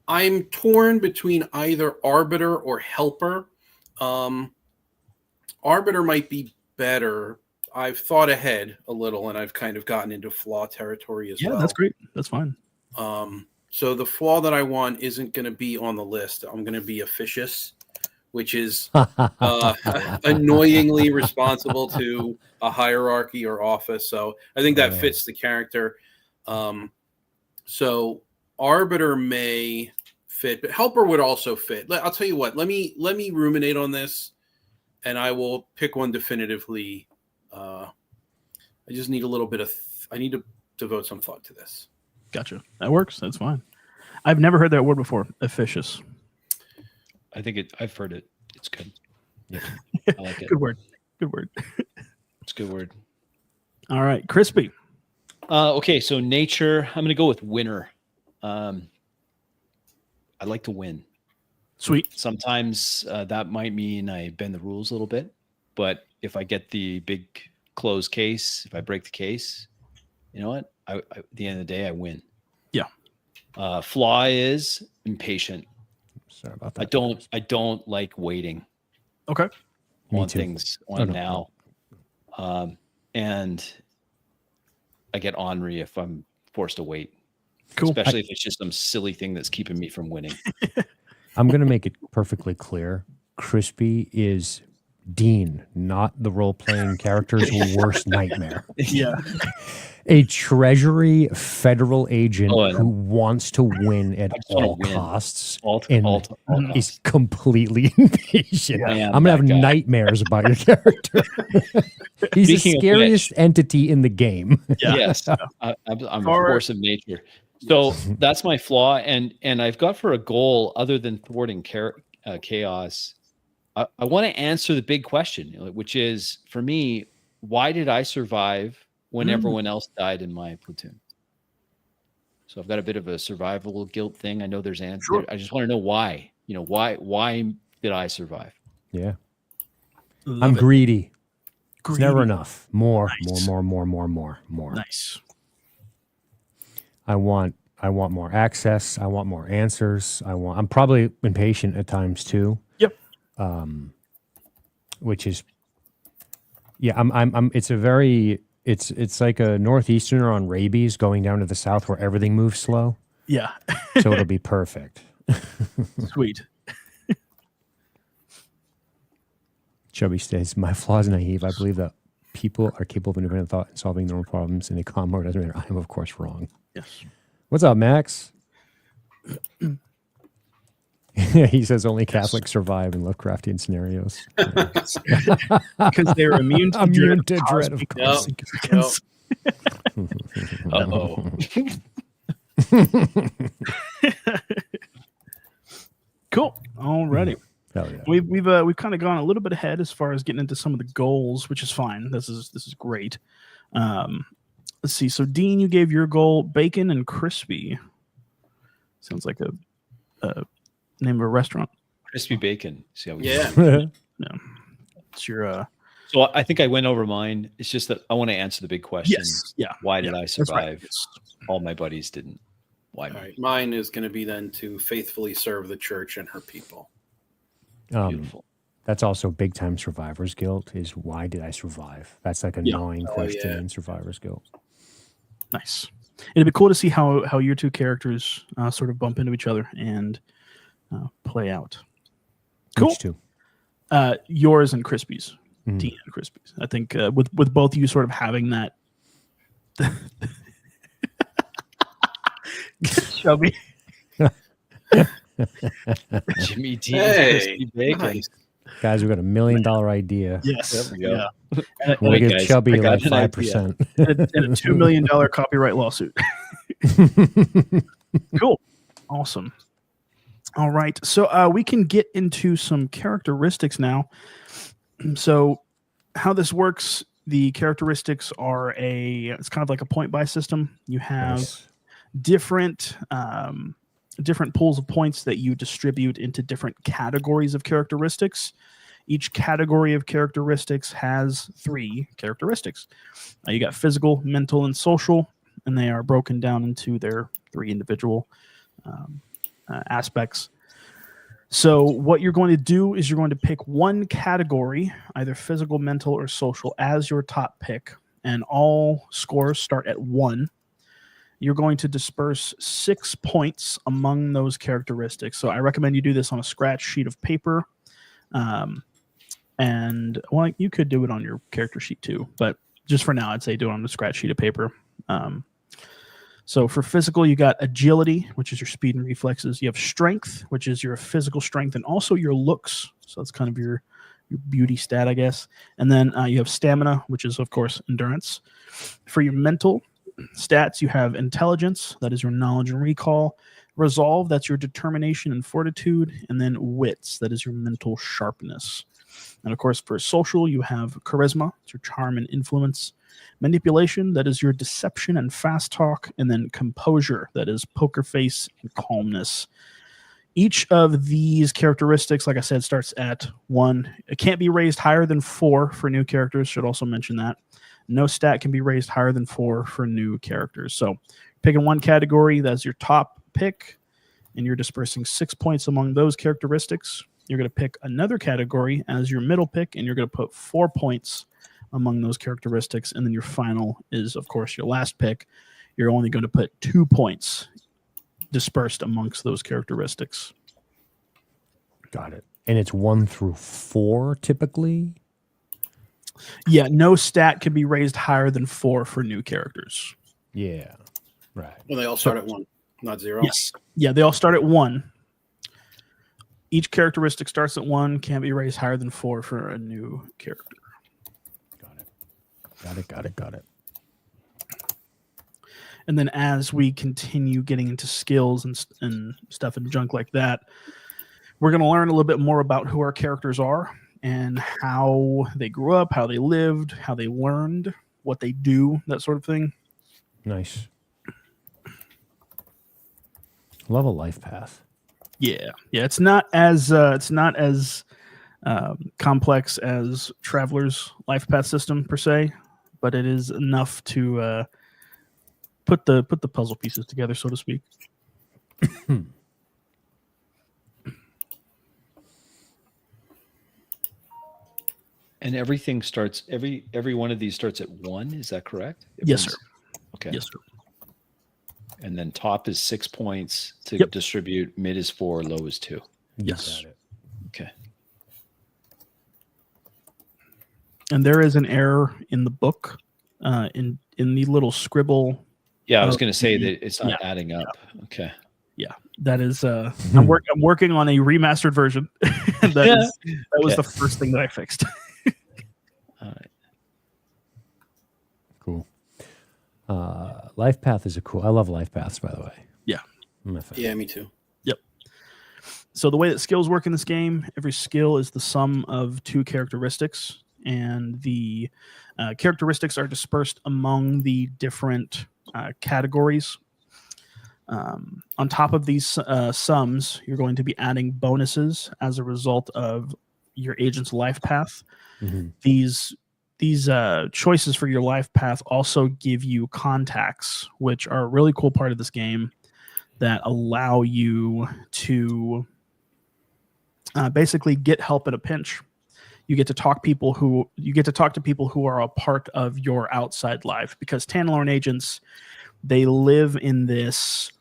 I'm torn between either Arbiter or Helper. Arbiter might be better. I've thought ahead a little, and I've kind of gotten into flaw territory as well. Yeah, that's great. That's fine. So the flaw that I want isn't going to be on the list. I'm going to be officious, which is annoyingly responsible to a hierarchy or office. So I think that fits the character. So Arbiter may fit, but Helper would also fit. I'll tell you what. Let me ruminate on this, and I will pick one definitively. I just need a little bit of. I need to devote some thought to this. Gotcha. That works. That's fine. I've never heard that word before. Officious. I think I've heard it. It's good. Yeah, I like it. Good word. Good word. It's a good word. All right, Crispy. Okay, so nature. I'm going to go with winner. I like to win. Sweet. Sometimes that might mean I bend the rules a little bit, but if I get the big closed case, if I break the case, you know what? At the end of the day, I win. Yeah. Flaw is impatient. Sorry about that. I don't like waiting. Okay. On things now. And I get ornery if I'm forced to wait. Cool. Especially if it's just some silly thing that's keeping me from winning. I'm going to make it perfectly clear. Crispy is Dean, not the role-playing character's worst nightmare. Yeah. A Treasury federal agent who wants to win at all costs and is completely impatient. Yeah, I'm going to have nightmares about your character. He's the scariest entity in the game. Yeah. Yes. I'm a force of nature. So that's my flaw. And I've got for a goal, other than thwarting chaos, I want to answer the big question, which is, for me, why did I survive when everyone else died in my platoon? So I've got a bit of a survival guilt thing. I know there's answer. Sure. I just want to know why. Why did I survive? Yeah. I'm greedy. It's never enough. More. Nice. I want more access. I want more answers. I'm probably impatient at times too. Yep. Which is, yeah, it's like a Northeasterner on rabies going down to the South where everything moves slow. Yeah. So it'll be perfect. Sweet. Chubby states, my flaw is naive. I believe that people are capable of independent thought and solving their own problems in a calm mode. Doesn't matter. I am, of course, wrong. Yes. What's up, Max? He says only Catholics survive in Lovecraftian scenarios. Because they're immune to dread of consequences. Uh-oh. Cool. Alrighty. Hell yeah. We've kind of gone a little bit ahead as far as getting into some of the goals, which is fine. This is great. Let's see. So Dean, you gave your goal bacon and crispy. Sounds like a name of a restaurant. Crispy bacon. See how we yeah. It's your So I think I went over mine. It's just that I want to answer the big question. Yes. Yeah. Why did I survive? Right. Yes. All my buddies didn't. Why? All right. Mine is going to be then to faithfully serve the church and her people. Beautiful. That's also big time survivor's guilt. Is why did I survive? That's like a gnawing question in survivor's guilt. Nice. It'd be cool to see how your two characters sort of bump into each other and play out. Cool. Which two? Yours and Crispy's. Dean and Crispy's. I think with both of you sort of having that. Chubby. Jimmy Dean, crispy bacon. Nice. Guys, we've got $1 million idea. Yes. There we go. Yeah. We'll give guys, Chubby I got like an 5%. And a $2 million copyright lawsuit. Cool. Awesome. All right. So we can get into some characteristics now. So how this works, the characteristics are it's kind of like a point buy system. You have different pools of points that you distribute into different categories of characteristics. Each category of characteristics has 3 characteristics. You got physical, mental, and social, and they are broken down into their 3 individual aspects. So what you're going to do is you're going to pick one category, either physical, mental, or social, as your top pick, and all scores start at 1. You're going to disperse 6 points among those characteristics. So I recommend you do this on a scratch sheet of paper. And well, you could do it on your character sheet too, but just for now, I'd say do it on a scratch sheet of paper. So for physical, you got agility, which is your speed and reflexes. You have strength, which is your physical strength, and also your looks. So that's kind of your beauty stat, I guess. And then you have stamina, which is, of course, endurance. For your mental stats, you have intelligence, that is your knowledge and recall. Resolve, that's your determination and fortitude. And then wits, that is your mental sharpness. And of course, for social, you have charisma, it's your charm and influence. Manipulation, that is your deception and fast talk. And then composure, that is poker face and calmness. Each of these characteristics, like I said, starts at 1. It can't be raised higher than 4 for new characters. Should also mention that. No stat can be raised higher than 4 for new characters. So picking one category, that's your top pick, and you're dispersing 6 points among those characteristics. You're going to pick another category as your middle pick, and you're going to put 4 points among those characteristics. And then your final is, of course, your last pick. You're only going to put 2 points dispersed amongst those characteristics. Got it. And it's 1 through 4 typically? Yeah, no stat can be raised higher than 4 for new characters. Yeah, right. Well, they all start at 1, not 0. Yes. Yeah, they all start at 1. Each characteristic starts at 1, can't be raised higher than 4 for a new character. Got it. And then as we continue getting into skills and stuff and junk like that, we're going to learn a little bit more about who our characters are and how they grew up, how they lived, how they learned, what they do, that sort of thing. Nice. Love a life path. Yeah. It's not as complex as Traveler's life path system per se, but it is enough to put the puzzle pieces together, so to speak. And everything starts every one of these starts at 1. Is that correct? Yes, sir. Okay. Yes, sir. And then top is 6 points to distribute. Mid is 4. Low is 2. Yes. Okay. And there is an error in the book, in the little scribble. Yeah, I was going to say that it's not adding up. Yeah. Okay. Yeah, that is. I'm working on a remastered version. that was the first thing that I fixed. All right. Cool. Life path is I love life paths, by the way. Yeah. Yeah, me too. Yep. So the way that skills work in this game, every skill is the sum of 2 characteristics, and the characteristics are dispersed among the different categories. On top of these sums, you're going to be adding bonuses as a result of your agent's life path. Mm-hmm. These choices for your life path also give you contacts, which are a really cool part of this game that allow you to basically get help in a pinch. You get to talk to people who are a part of your outside life, because Tantalorn agents, they live in this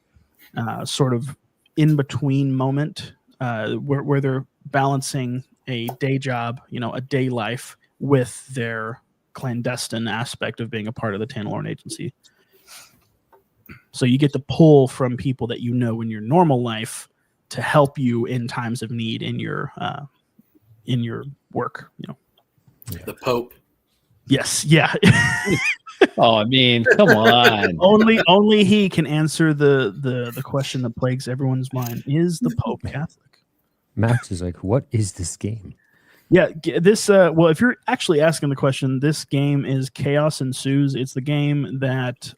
sort of in between moment where they're balancing a day job, a day life, with their clandestine aspect of being a part of the Tantalorn agency. So you get to pull from people that in your normal life to help you in times of need in your work. The Pope. Yes, yeah. Oh, I mean, come on. only he can answer the question that plagues everyone's mind: is the Pope Catholic? Max is like, what is this game? Yeah, this. Well, if you're actually asking the question, this game is Chaos Ensues. It's the game that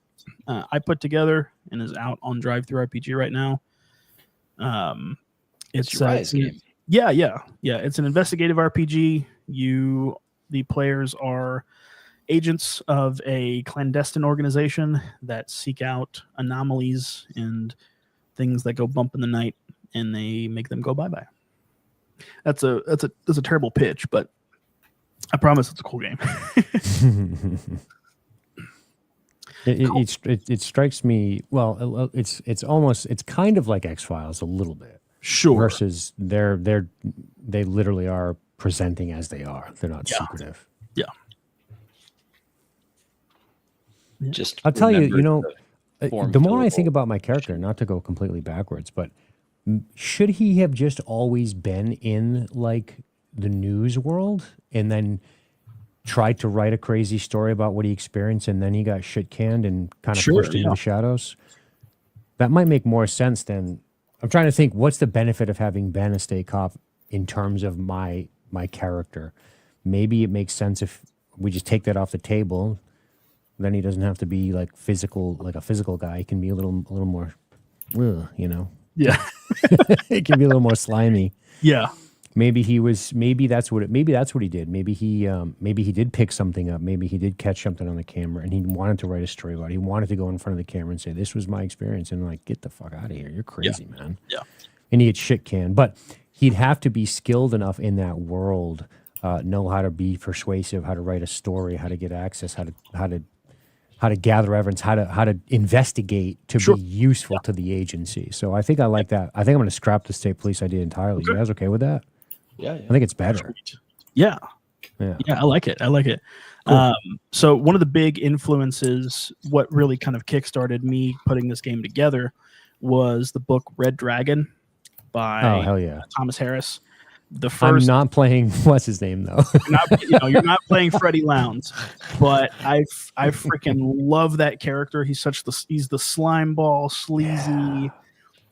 I put together and is out on Drive-Thru RPG right now. It's Uriah's game. Yeah. It's an investigative RPG. The players are agents of a clandestine organization that seek out anomalies and things that go bump in the night, and they make them go bye-bye. That's a terrible pitch, but I promise it's a cool game. It strikes me. Well, it's kind of like X-Files a little bit. Sure. Versus they literally are presenting as they are. They're not secretive. Yeah. Just I'll tell you, the more I think about my character, not to go completely backwards, but should he have just always been in like the news world and then tried to write a crazy story about what he experienced and then he got shit canned and kind of pushed into the shadows? That might make more sense than... I'm trying to think, what's the benefit of having been a state cop in terms of my character? Maybe it makes sense if we just take that off the table. Then he doesn't have to be like a physical guy. He can be a little more, Yeah. It can be a little more slimy. Yeah. Maybe that's what he did. Maybe he did pick something up. Maybe he did catch something on the camera and he wanted to write a story about it. He wanted to go in front of the camera and say, this was my experience. And like, get the fuck out of here. You're crazy, man. Yeah. And he gets shit canned. But he'd have to be skilled enough in that world, know how to be persuasive, how to write a story, how to get access, how to gather evidence, how to investigate to be useful to the agency. So I think I like that. I think I'm going to scrap the state police idea entirely. Okay. You guys okay with that? Yeah. I think it's better. Yeah, I like it. Cool. So one of the big influences, what really kind of kickstarted me putting this game together, was the book Red Dragon by Thomas Harris. I'm not playing. What's his name though? You're not playing Freddie Lounds, but I freaking love that character. He's the slime ball, sleazy,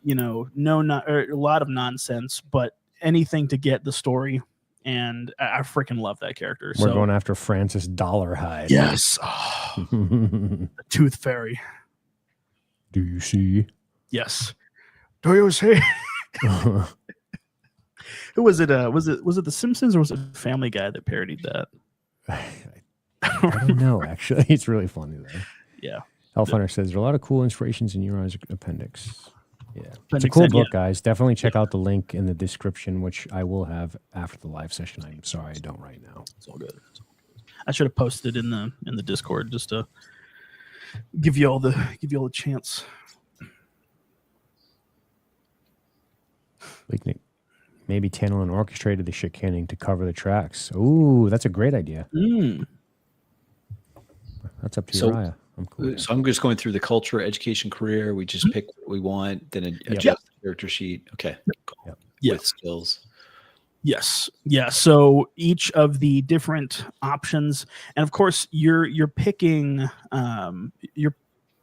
a lot of nonsense, but anything to get the story, and I freaking love that character. We're going after Francis Dollarhide. Yes, the Tooth Fairy. Do you see? Yes. Do you see? Who was it? Was it The Simpsons or was it Family Guy that parodied that? I don't know. Actually, it's really funny though. Yeah. Hellfunner says there are a lot of cool inspirations in Uriah's appendix. Yeah, it's a Appendix cool N, book, yeah. guys. Definitely check out the link in the description, which I will have after the live session. I'm sorry I don't right now. It's all good. I should have posted in the Discord just to give you all the chance. Like maybe Tantalin orchestrated the chicaning to cover the tracks. Ooh, that's a great idea. That's up to Uriah. I'm cool. So I'm just going through the culture, education, career. We just pick what we want, then adjust the character sheet. Okay. Cool. With skills. Yes. Yeah. So each of the different options, and of course you're picking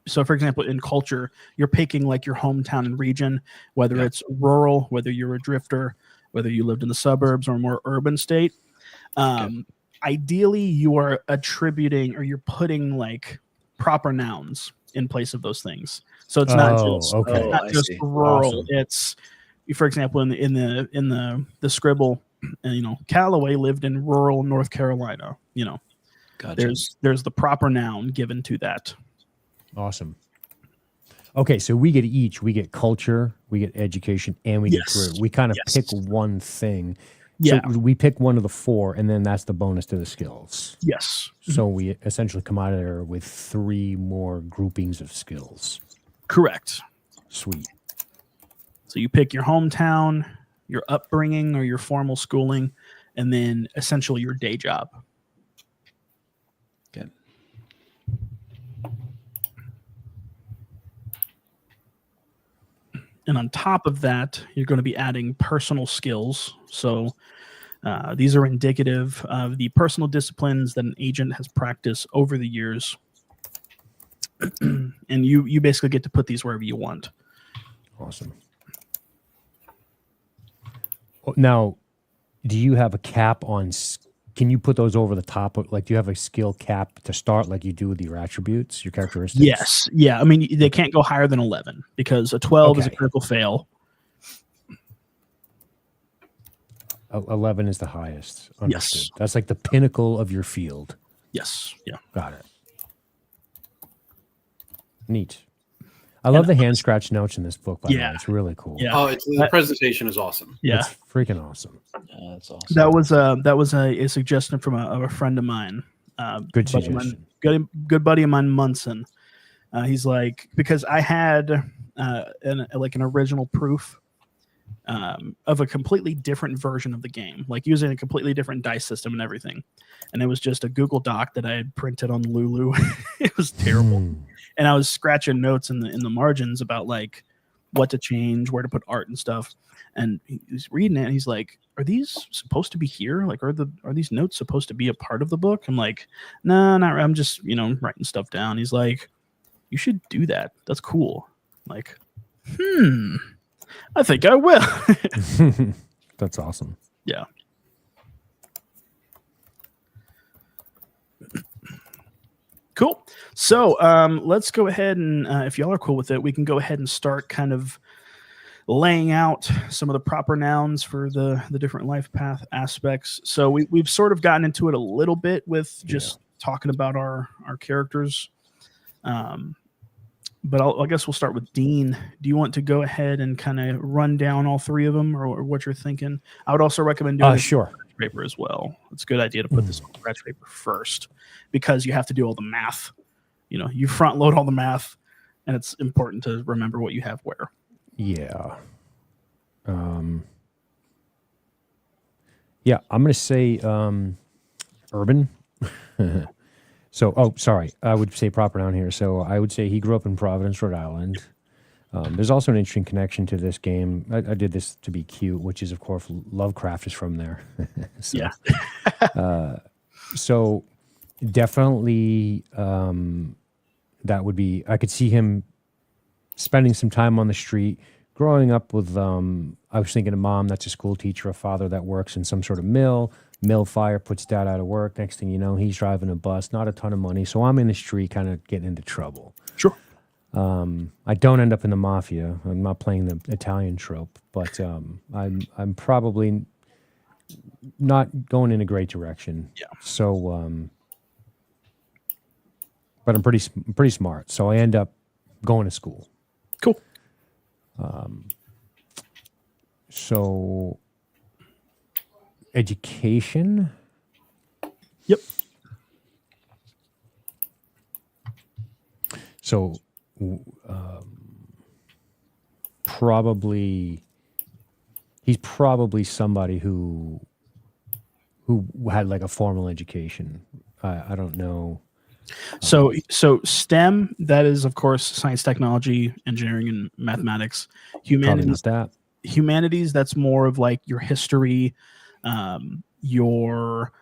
so for example, in culture, you're picking like your hometown and region, whether it's rural, whether you're a drifter, whether you lived in the suburbs or a more urban state. Ideally you are attributing or you're putting like proper nouns in place of those things. So it's not just rural. Awesome. It's, for example, in the scribble, Callaway lived in rural North Carolina. Gotcha. There's the proper noun given to that. Awesome. Okay, so we get culture, we get education, and we get career. We kind of pick one thing. So we pick one of the four, and then that's the bonus to the skills. Yes. So we essentially come out of there with 3 more groupings of skills. Correct. Sweet. So you pick your hometown, your upbringing or your formal schooling, and then essentially your day job. Good. And on top of that, you're going to be adding personal skills. So these are indicative of the personal disciplines that an agent has practiced over the years. And you basically get to put these wherever you want. Awesome. Now, do you have a cap on? Can you put those over the top? Like, do you have a skill cap to start, like you do with your attributes, your characteristics? Yes. Yeah. I mean, they can't go higher than 11 because a 12 is a critical fail. 11 is the highest. Understood. Yes. That's like the pinnacle of your field. Yes. Yeah. Got it. Neat. I love the hand scratch notes in this book. By the way. It's really cool. Yeah. Oh, the presentation is awesome. Yeah. It's freaking awesome. That's awesome. That was a suggestion from a friend of mine. Good suggestion. Good buddy of mine, Munson. He's like, because I had an original proof of a completely different version of the game, like using a completely different dice system and everything. And it was just a Google Doc that I had printed on Lulu. It was terrible. And I was scratching notes in the margins about like what to change, where to put art and stuff. And he's reading it and he's like, are these supposed to be here? Like, are these notes supposed to be a part of the book? I'm like, no, not really. I'm just, writing stuff down. He's like, you should do that. That's cool. I'm like, I think I will. That's awesome. Yeah. Cool. So let's go ahead and if y'all are cool with it, we can go ahead and start kind of laying out some of the proper nouns for the different life path aspects. So we've sort of gotten into it a little bit with just talking about our characters. But I guess we'll start with Dean. Do you want to go ahead and kind of run down all 3 of them or what you're thinking? I would also recommend doing sure. scratch paper as well. It's a good idea to put this on scratch paper first because you have to do all the math. You front load all the math, and it's important to remember what you have where. Yeah. I'm going to say urban. So, sorry. I would say proper noun here. So I would say he grew up in Providence, Rhode Island. There's also an interesting connection to this game. I did this to be cute, which is, of course, Lovecraft is from there. So definitely that would be, I could see him spending some time on the street, growing up with, I was thinking a mom that's a school teacher, a father that works in some sort of mill fire puts dad out of work. Next thing you know, he's driving a bus, not a ton of money. So I'm in the street kind of getting into trouble. Sure. I don't end up in the mafia. I'm not playing the Italian trope, but I'm probably not going in a great direction. Yeah. So, but I'm pretty smart. So I end up going to school. Cool. So education. Yep. So he's probably somebody who had like a formal education. I don't know. So STEM, that is of course science, technology, engineering, and mathematics. Humanities, humanities, that's more of like your history, your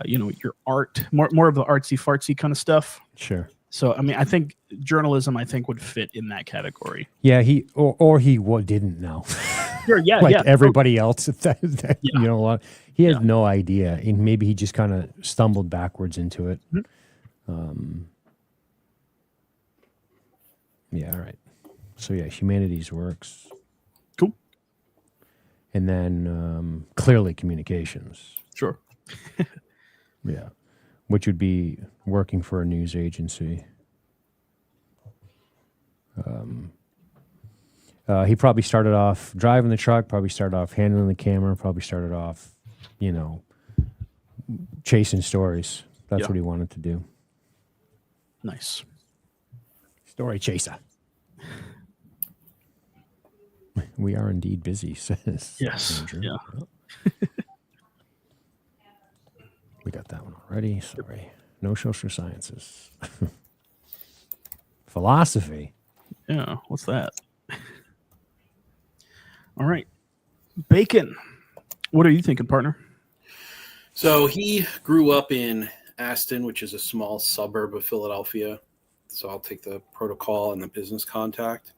your art, more of the artsy fartsy kind of stuff. Sure. So I mean, I think journalism, would fit in that category. Yeah, he didn't know. Sure, yeah, like yeah. everybody else, Yeah. you know, he has no idea, and maybe he just kind of stumbled backwards into it. Mm-hmm. Yeah, all right. So yeah, humanities works. Cool. And then clearly communications. Sure. Yeah, which would be working for a news agency. He probably started off driving the truck, probably started off handling the camera, probably started off, chasing stories. That's what he wanted to do. Nice. Story chaser. We are indeed busy, says Yes. Andrew. Yeah. We got that one already. Sorry. No social sciences. Philosophy. Yeah. What's that? All right. Bacon. What are you thinking, partner? So he grew up in Aston, which is a small suburb of Philadelphia. So I'll take the protocol and the business contact.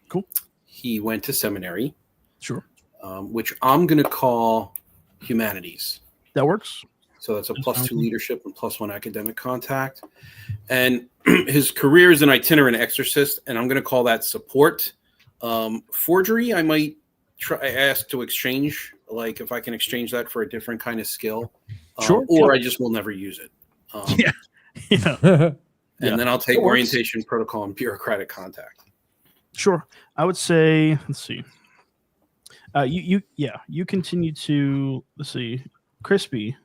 Cool. He went to seminary. Sure. Which I'm going to call humanities. That works. So that's a +2 leadership and +1 academic contact. And his career is an itinerant exorcist, and I'm going to call that support. Forgery, I might ask to exchange, like if I can exchange that for a different kind of skill. Sure. Or I just will never use it. Yeah. And then I'll take orientation, protocol, and bureaucratic contact. Sure. I would say, let's see. You continue to, let's see, Crispy.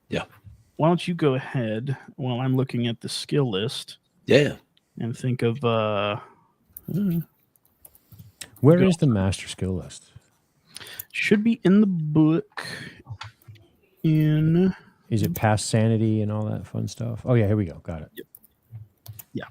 Yeah. Why don't you go ahead while I'm looking at the skill list? Yeah. And think of Where is the master skill list? Should be in the book. Is it past sanity and all that fun stuff? Oh yeah, here we go. Got it. Yep. Yeah.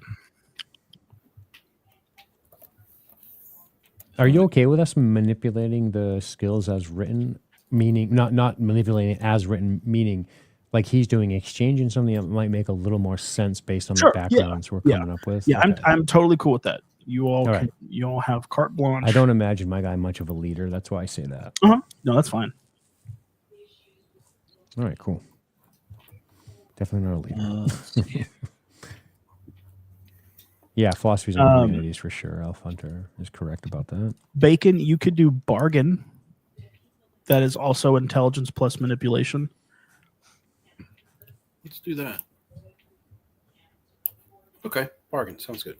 Are you okay with us manipulating the skills as written? Meaning not manipulating it as written, meaning like he's doing exchange and something that might make a little more sense based on the backgrounds we're coming up with. Yeah, okay. I'm totally cool with that. You all right. you all have carte blanche. I don't imagine my guy much of a leader. That's why I say that. No, that's fine. All right, cool. Definitely not a leader. Yeah, philosophies and communities for sure. Elf Hunter is correct about that. Bacon, you could do bargain. That is also intelligence plus manipulation. Let's do that. Okay, bargain. Sounds good.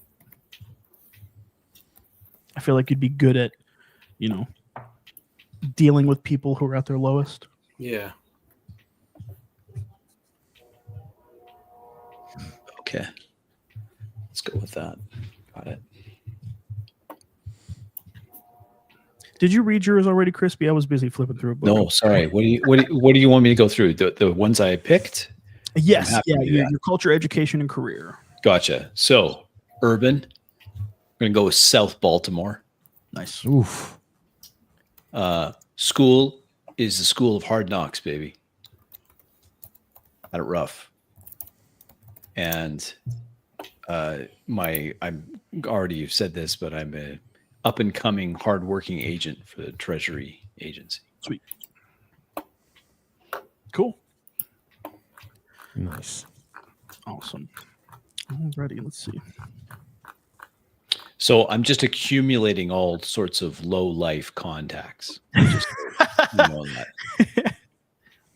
I feel like you'd be good at, dealing with people who are at their lowest. Yeah. Okay. Let's go with that. Got it. Did you read yours already, Crispy? I was busy flipping through a book. No, sorry. What do you want me to go through? The ones I picked? Yes. Yeah. Your culture, education, and career. Gotcha. So urban. I'm going to go with South Baltimore. Nice. Oof. School is the school of hard knocks, baby. Had it rough. And I'm already, you've said this, but I'm up and coming, hardworking agent for the Treasury Agency. Sweet. Cool. Nice. Awesome. Alrighty, let's see. So I'm just accumulating all sorts of low life contacts. Just, that.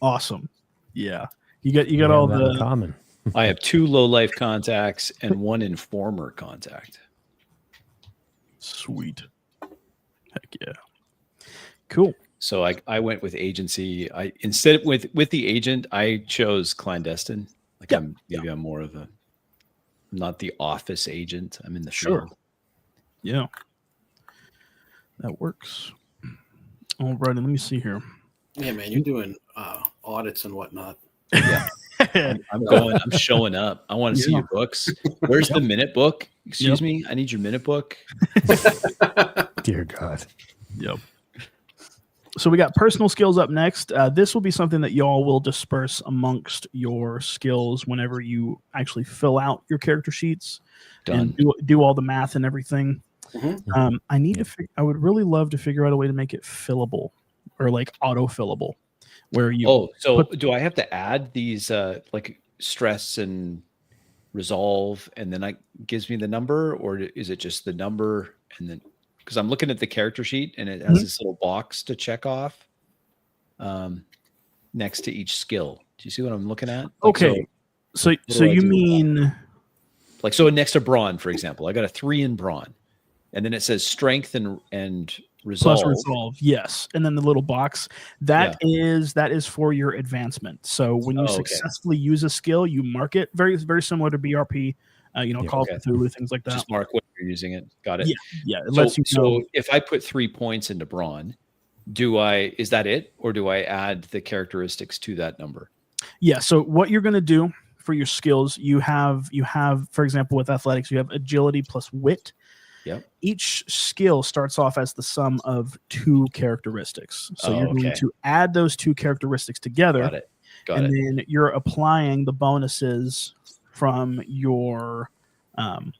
Awesome. Yeah. You got all the common. I have 2 low life contacts and 1 informer contact. Sweet. Heck yeah. Cool. So I went with agency. I instead with the agent, I chose clandestine. Like I'm more of a, not the office agent. I'm in the field. Yeah. That works. All right, let me see here. Yeah, man, you're doing audits and whatnot. Yeah. I'm showing up. I want to see your books. Where's the minute book? Excuse me. I need your minute book. Dear God. Yep. So we got personal skills up next. This will be something that y'all will disperse amongst your skills whenever you actually fill out your character sheets. Done. And do all the math and everything. Mm-hmm. I need to. I would really love to figure out a way to make it fillable, or like auto fillable, where you. Oh, so do I have to add these like stress and resolve, and then it gives me the number, or is it just the number and then? Because I'm looking at the character sheet and it has this little box to check off next to each skill. Do you see what I'm looking at? Like, Okay. So you mean like, so next to brawn, for example, I got a 3 in brawn, and then it says strength and resolve. Plus resolve, yes. And then the little box that is for your advancement. So when you successfully use a skill, you mark it very, very similar to BRP. Call of Cthulhu, things like that. Just mark when you're using it. Got it. Yeah. It lets you know. So if I put 3 points into brawn, is that it, or do I add the characteristics to that number? Yeah. So what you're going to do for your skills, you have, for example, with athletics, you have agility plus wit. Yep. Each skill starts off as the sum of 2 characteristics. So you're going to add those 2 characteristics together. Got it. Then you're applying the bonuses from your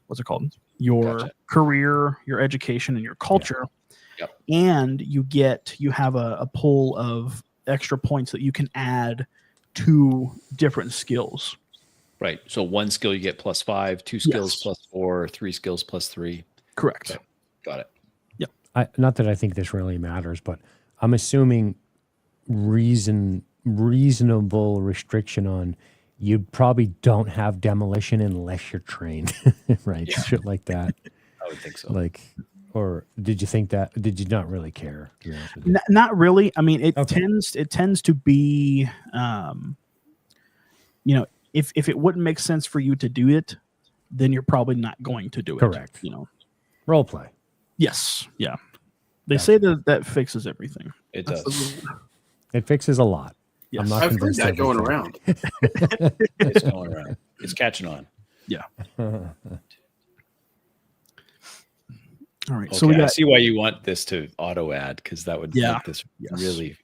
what's it called? Your career, your education, and your culture. Yep. And you have a pool of extra points that you can add to different skills. Right. So 1 skill you get +5, 2 skills +4, 3 skills +3. Correct. Okay. Got it. Yep. Not that I think this really matters, but I'm assuming reasonable restriction on you probably don't have demolition unless you're trained, right? Yeah. Shit like that. I would think so. Like, or did you think that? Did you not really care? To be honest with you? Not really. I mean, it tends to be, if it wouldn't make sense for you to do it, then you're probably not going to do it. Correct. Role play. Yes. Yeah. They say that fixes everything. It does. It fixes a lot. Yes. I'm not I've heard convinced that going everything. around. It's going around. It's catching on. Yeah. All right. Okay, So I see why you want this to auto add, because that would make this really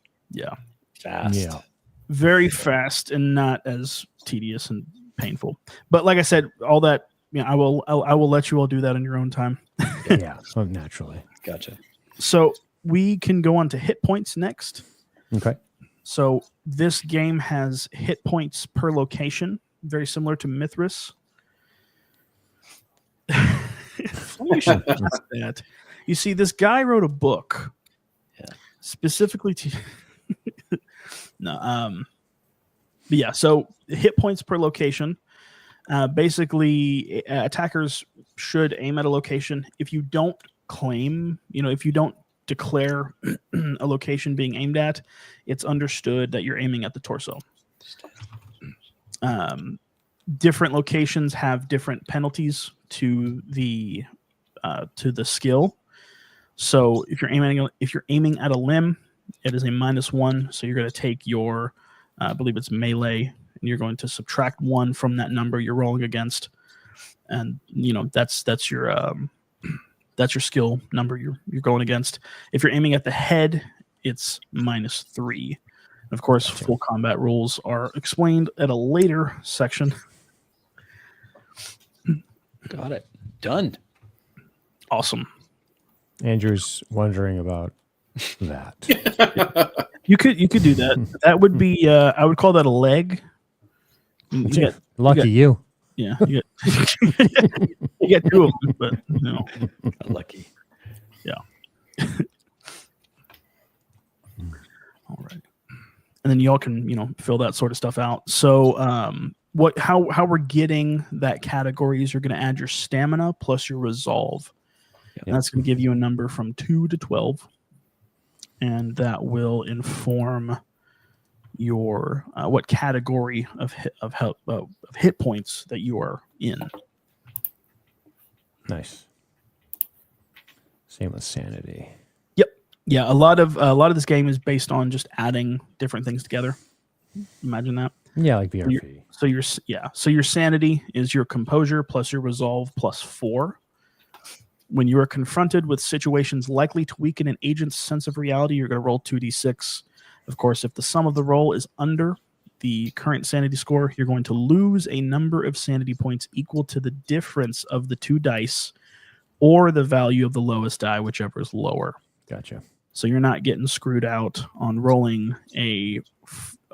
fast. Yeah. very fast and not as tedious and painful. But like I said, all that, I will let you all do that in your own time. Yeah, naturally. Gotcha. So we can go on to hit points next. Okay. So this game has hit points per location, very similar to Mithras. You should ask that. You see, this guy wrote a book, specifically to but yeah. So hit points per location. Basically, attackers should aim at a location. If you don't claim, if you don't declare a location being aimed at, it's understood that you're aiming at the torso. Different locations have different penalties to the skill. So if you're aiming at a limb, it is a -1. So you're going to take your, I believe it's melee, and you're going to subtract 1 from that number you're rolling against, and that's your skill number you're going against. If you're aiming at the head, it's -3. Of course, full combat rules are explained at a later section. Got it. Done. Awesome. Andrew's wondering about that. You could do that. That would be I would call that a leg. Lucky you. Yeah, you get two of them, but no, not lucky. Yeah. All right, and then y'all can fill that sort of stuff out. So how we're getting that category is you're going to add your stamina plus your resolve. Yep. And that's going to give you a number from 2 to 12, and that will inform your what category of hit points that you are in. Nice. Same with sanity. Yep. Yeah. A lot of this game is based on just adding different things together. Imagine that. Yeah, like BRP. So your sanity is your composure plus your resolve plus 4. When you are confronted with situations likely to weaken an agent's sense of reality, you're going to roll 2d6. Of course, if the sum of the roll is under the current sanity score, you're going to lose a number of sanity points equal to the difference of the 2 dice or the value of the lowest die, whichever is lower. Gotcha. So you're not getting screwed out on rolling a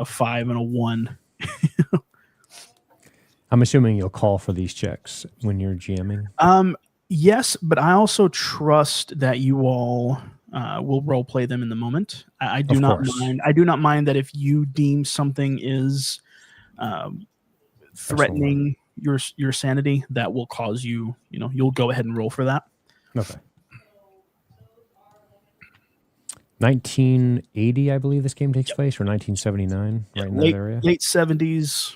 5 and a 1. I'm assuming you'll call for these checks when you're GMing. Yes, but I also trust that you all will role play them in the moment. I do not mind. I do not mind that if you deem something is threatening your sanity, that will cause you. You'll go ahead and roll for that. Okay. 1980, I believe this game takes place, or 1979, right in that area. Late 70s.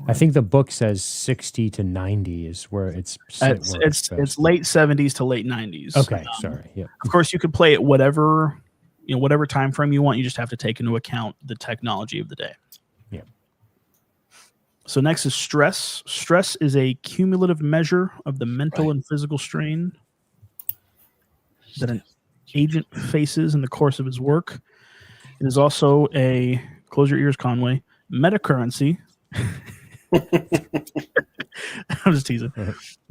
I think the book says 60 to 90 is where it's late 70s to late 90s. Okay, sorry. Yeah. Of course, you could play it whatever time frame you want. You just have to take into account the technology of the day. Yeah. So next is stress. Stress is a cumulative measure of the mental and physical strain that an agent faces in the course of his work. It is also a, close your ears, Conway, metacurrency. I'm just teasing.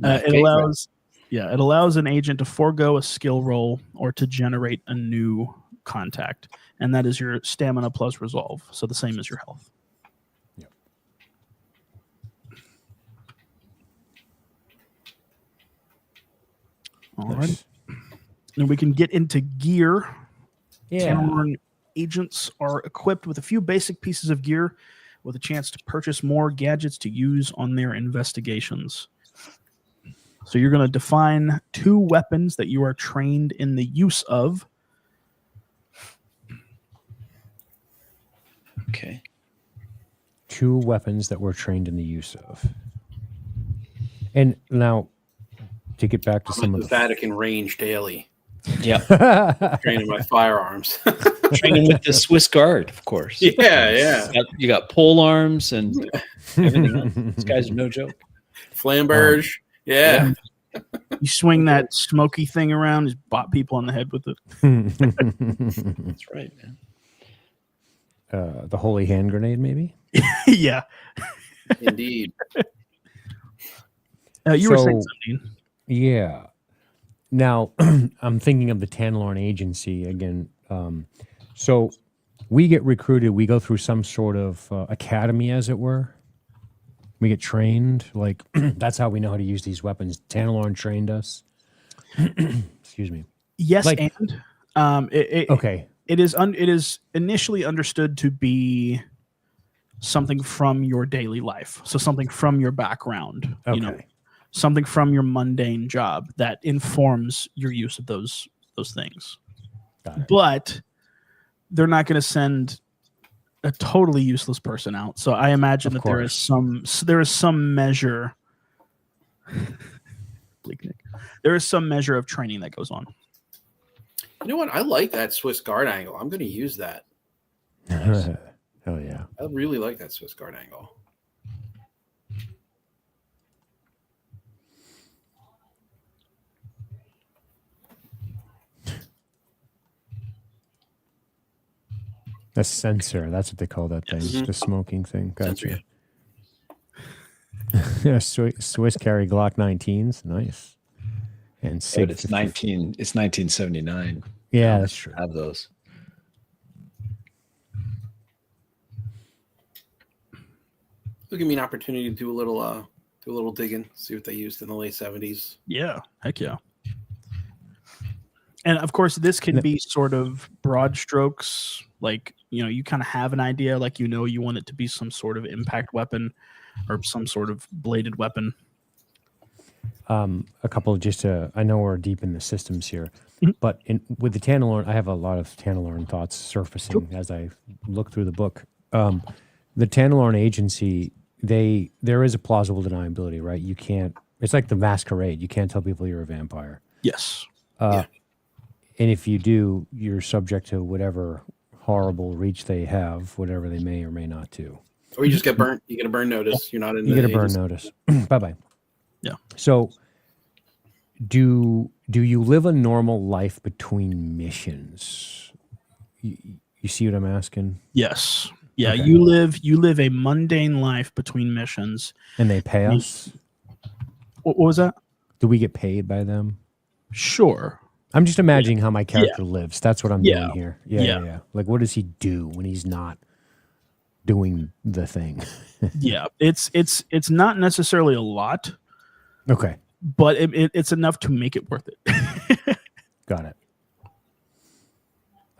It allows an agent to forego a skill roll or to generate a new contact, and that is your stamina plus resolve. So the same as your health. Yep. All right. And we can get into gear. Yeah. Talon agents are equipped with a few basic pieces of gear with a chance to purchase more gadgets to use on their investigations. So you're going to define 2 weapons that you are trained in the use of. Okay. 2 weapons that we're trained in the use of. And now, to get back to some of the Vatican range daily. Yeah. Training my firearms. Training with the Swiss Guard, of course. Yeah. You got pole arms and everything else. These guys are no joke. Flamberge. Yeah. You swing that smoky thing around, just bop people on the head with it. That's right, man. The holy hand grenade, maybe? Yeah. Indeed. You were saying something. Yeah. Now, I'm thinking of the Tanlorn Agency again. So we get recruited. We go through some sort of academy, as it were. We get trained. Like, that's how we know how to use these weapons. Tanlorn trained us. Excuse me. Yes, and okay. It is initially understood to be something from your daily life. So something from your background. Okay. Something from your mundane job that informs your use of those things. But they're not going to send a totally useless person out. So I imagine that there is some measure. There is some measure of training that goes on. You know what? I like that Swiss Guard angle. I'm going to use that. Hell yeah. I really like that Swiss Guard angle. A sensor. That's what they call that thing. The smoking thing. Gotcha. Swiss carry Glock 19s, nice. And But it's 1979. Yeah, that's true. Have those. It'll give me an opportunity to do a little digging, see what they used in the late 70s. Yeah, heck yeah. And of course, this can be sort of broad strokes. Like, you kind of have an idea, like, you want it to be some sort of impact weapon or some sort of bladed weapon. A couple I know we're deep in the systems here, but with the Tantalorn, I have a lot of Tantalorn thoughts surfacing as I look through the book. The Tantalorn agency, there is a plausible deniability, right? You can't. It's like the Masquerade. You can't tell people you're a vampire. Yes. And if you do, you're subject to whatever horrible reach they have, whatever they may or may not do. Or you just get burnt. You get a burn notice. You're not in. You get a burn notice. Bye bye. Yeah. So, do you live a normal life between missions? You see what I'm asking? Yes. Yeah. Okay. You live a mundane life between missions. And they pay us? What was that? Do we get paid by them? Sure. I'm just imagining how my character lives. That's what I'm doing here. Yeah. Yeah. Like, what does he do when he's not doing the thing? Yeah. It's not necessarily a lot. Okay. But it's enough to make it worth it. Got it.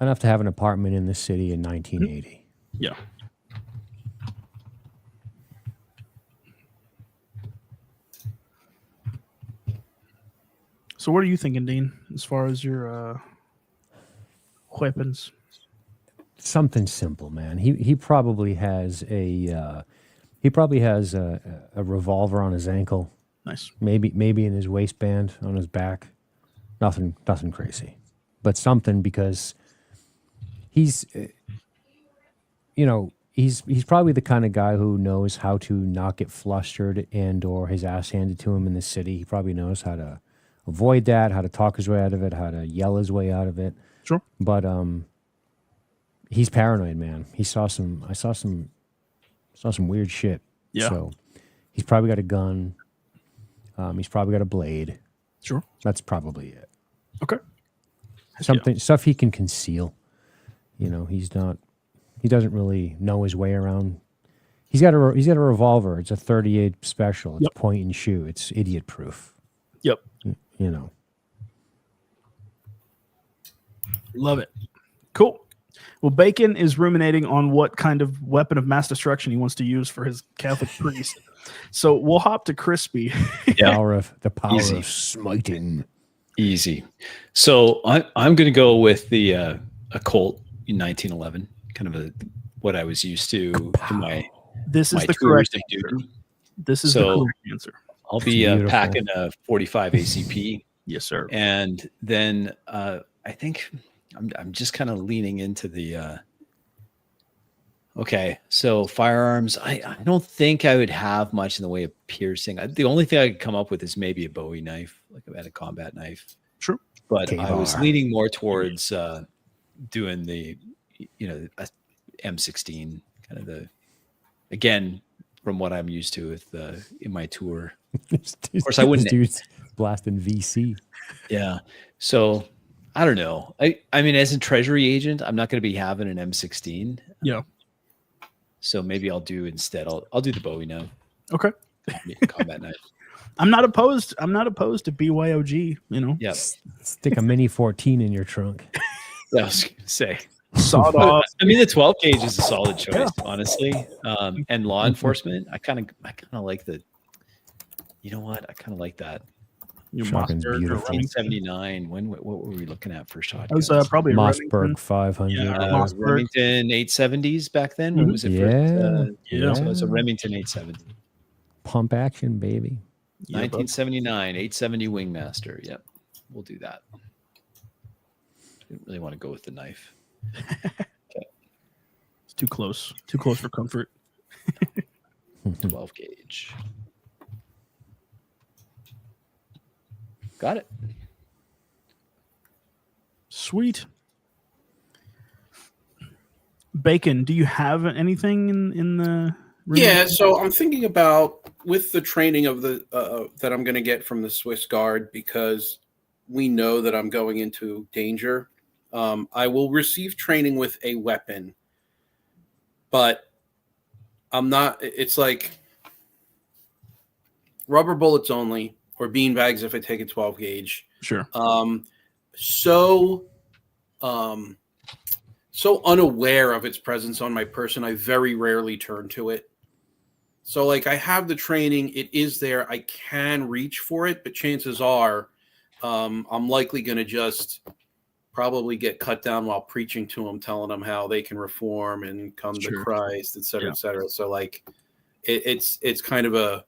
Enough to have an apartment in the city in 1980. Yeah. So what are you thinking, Dean, as far as your weapons? Something simple, man. He probably has a revolver on his ankle. Nice. Maybe in his waistband on his back. Nothing crazy, but something, because he's he's probably the kind of guy who knows how to not get flustered and or his ass handed to him in the city. He probably knows how to avoid that, how to talk his way out of it, how to yell his way out of it. Sure. But he's paranoid, man. I saw some weird shit. Yeah. So he's probably got a gun. He's probably got a blade. Sure. That's probably it. Okay. Stuff he can conceal. He doesn't really know his way around. He's got a revolver. It's a 38 special. It's point and shoot. It's idiot proof. Yep. Love it. Cool. Well, Bacon is ruminating on what kind of weapon of mass destruction he wants to use for his Catholic priest. So we'll hop to Crispy. The power of smiting. Easy. So I'm going to go with the a Colt in 1911, kind of what I was used to in my. This is my the correct answer. This is the correct answer. I'll be packing a 45 ACP. Yes, sir. And then I think I'm just kind of leaning into the. Okay, so firearms. I don't think I would have much in the way of piercing. The only thing I could come up with is maybe a Bowie knife, like a combat knife. Sure. But K-bar. I was leaning more towards doing the, M16, kind of again, from what I'm used to with in my tour. Of course, I wouldn't. Dude's blasting VC. Yeah. So I don't know. I mean, as a treasury agent, I'm not going to be having an M16. Yeah. So maybe I'll do instead. I'll do the Bowie now. Okay. Combat knife. I'm not opposed to BYOG. Yeah. Stick a mini 14 in your trunk. Yeah, I was going to say. Sawed off. I mean, the 12 gauge is a solid choice, honestly. And law enforcement, I kind of like the. You know what? I kind of like that. Shotgun's beautiful. 1979. What were we looking at for shotguns? That was probably a Mossberg 500. Yeah, Remington 870s back then. What was it? Yeah. So it's a Remington 870. Pump action, baby. 1979 870 Wingmaster. Yep, we'll do that. Didn't really want to go with the knife. Okay. It's too close for comfort. 12 gauge. Got it. Sweet. Bacon, do you have anything in Yeah, so I'm thinking about with the training of the that I'm going to get from the Swiss Guard, because we know that I'm going into danger. I will receive training with a weapon, but I'm not. It's like rubber bullets only, or beanbags if I take a 12 gauge. Sure. So unaware of its presence on my person, I very rarely turn to it. So, like, I have the training, it is there, I can reach for it, but chances are I'm likely going to just probably get cut down while preaching to them, telling them how they can reform and come to Christ, et cetera, et cetera. So, like, it's kind of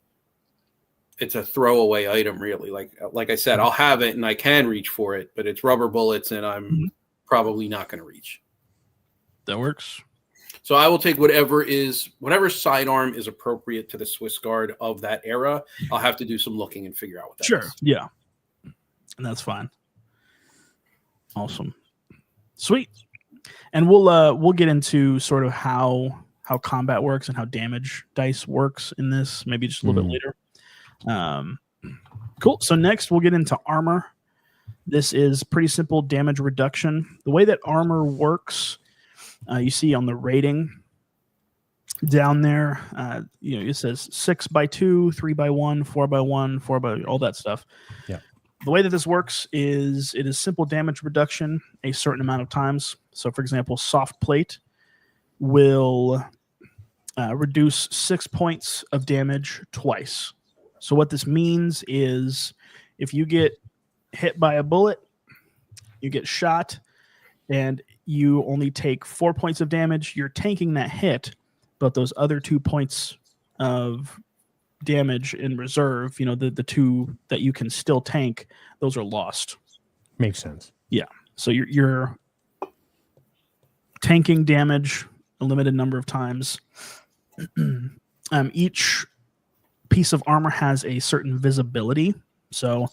it's a throwaway item, really. Like I said, I'll have it and I can reach for it, but it's rubber bullets and I'm probably not going to reach. That works. So I will take whatever sidearm is appropriate to the Swiss Guard of that era. I'll have to do some looking and figure out what that is. Sure. Yeah. And that's fine. Awesome. Sweet. And we'll get into sort of how combat works and how damage dice works in this, maybe just a little bit later. Cool. So next we'll get into armor. This is pretty simple damage reduction. The way that armor works, you see on the rating down there, it says 6x2, 3x1, 4x1, 4x all that stuff. Yeah. The way that this works is it is simple damage reduction a certain amount of times. So, for example, soft plate will reduce 6 points of damage twice. So what this means is if you get hit by a bullet, you get shot, and you only take 4 points of damage, you're tanking that hit, but those other 2 points of damage in reserve, the two that you can still tank, those are lost. Makes sense. Yeah. So you're tanking damage a limited number of times. Each piece of armor has a certain visibility. So,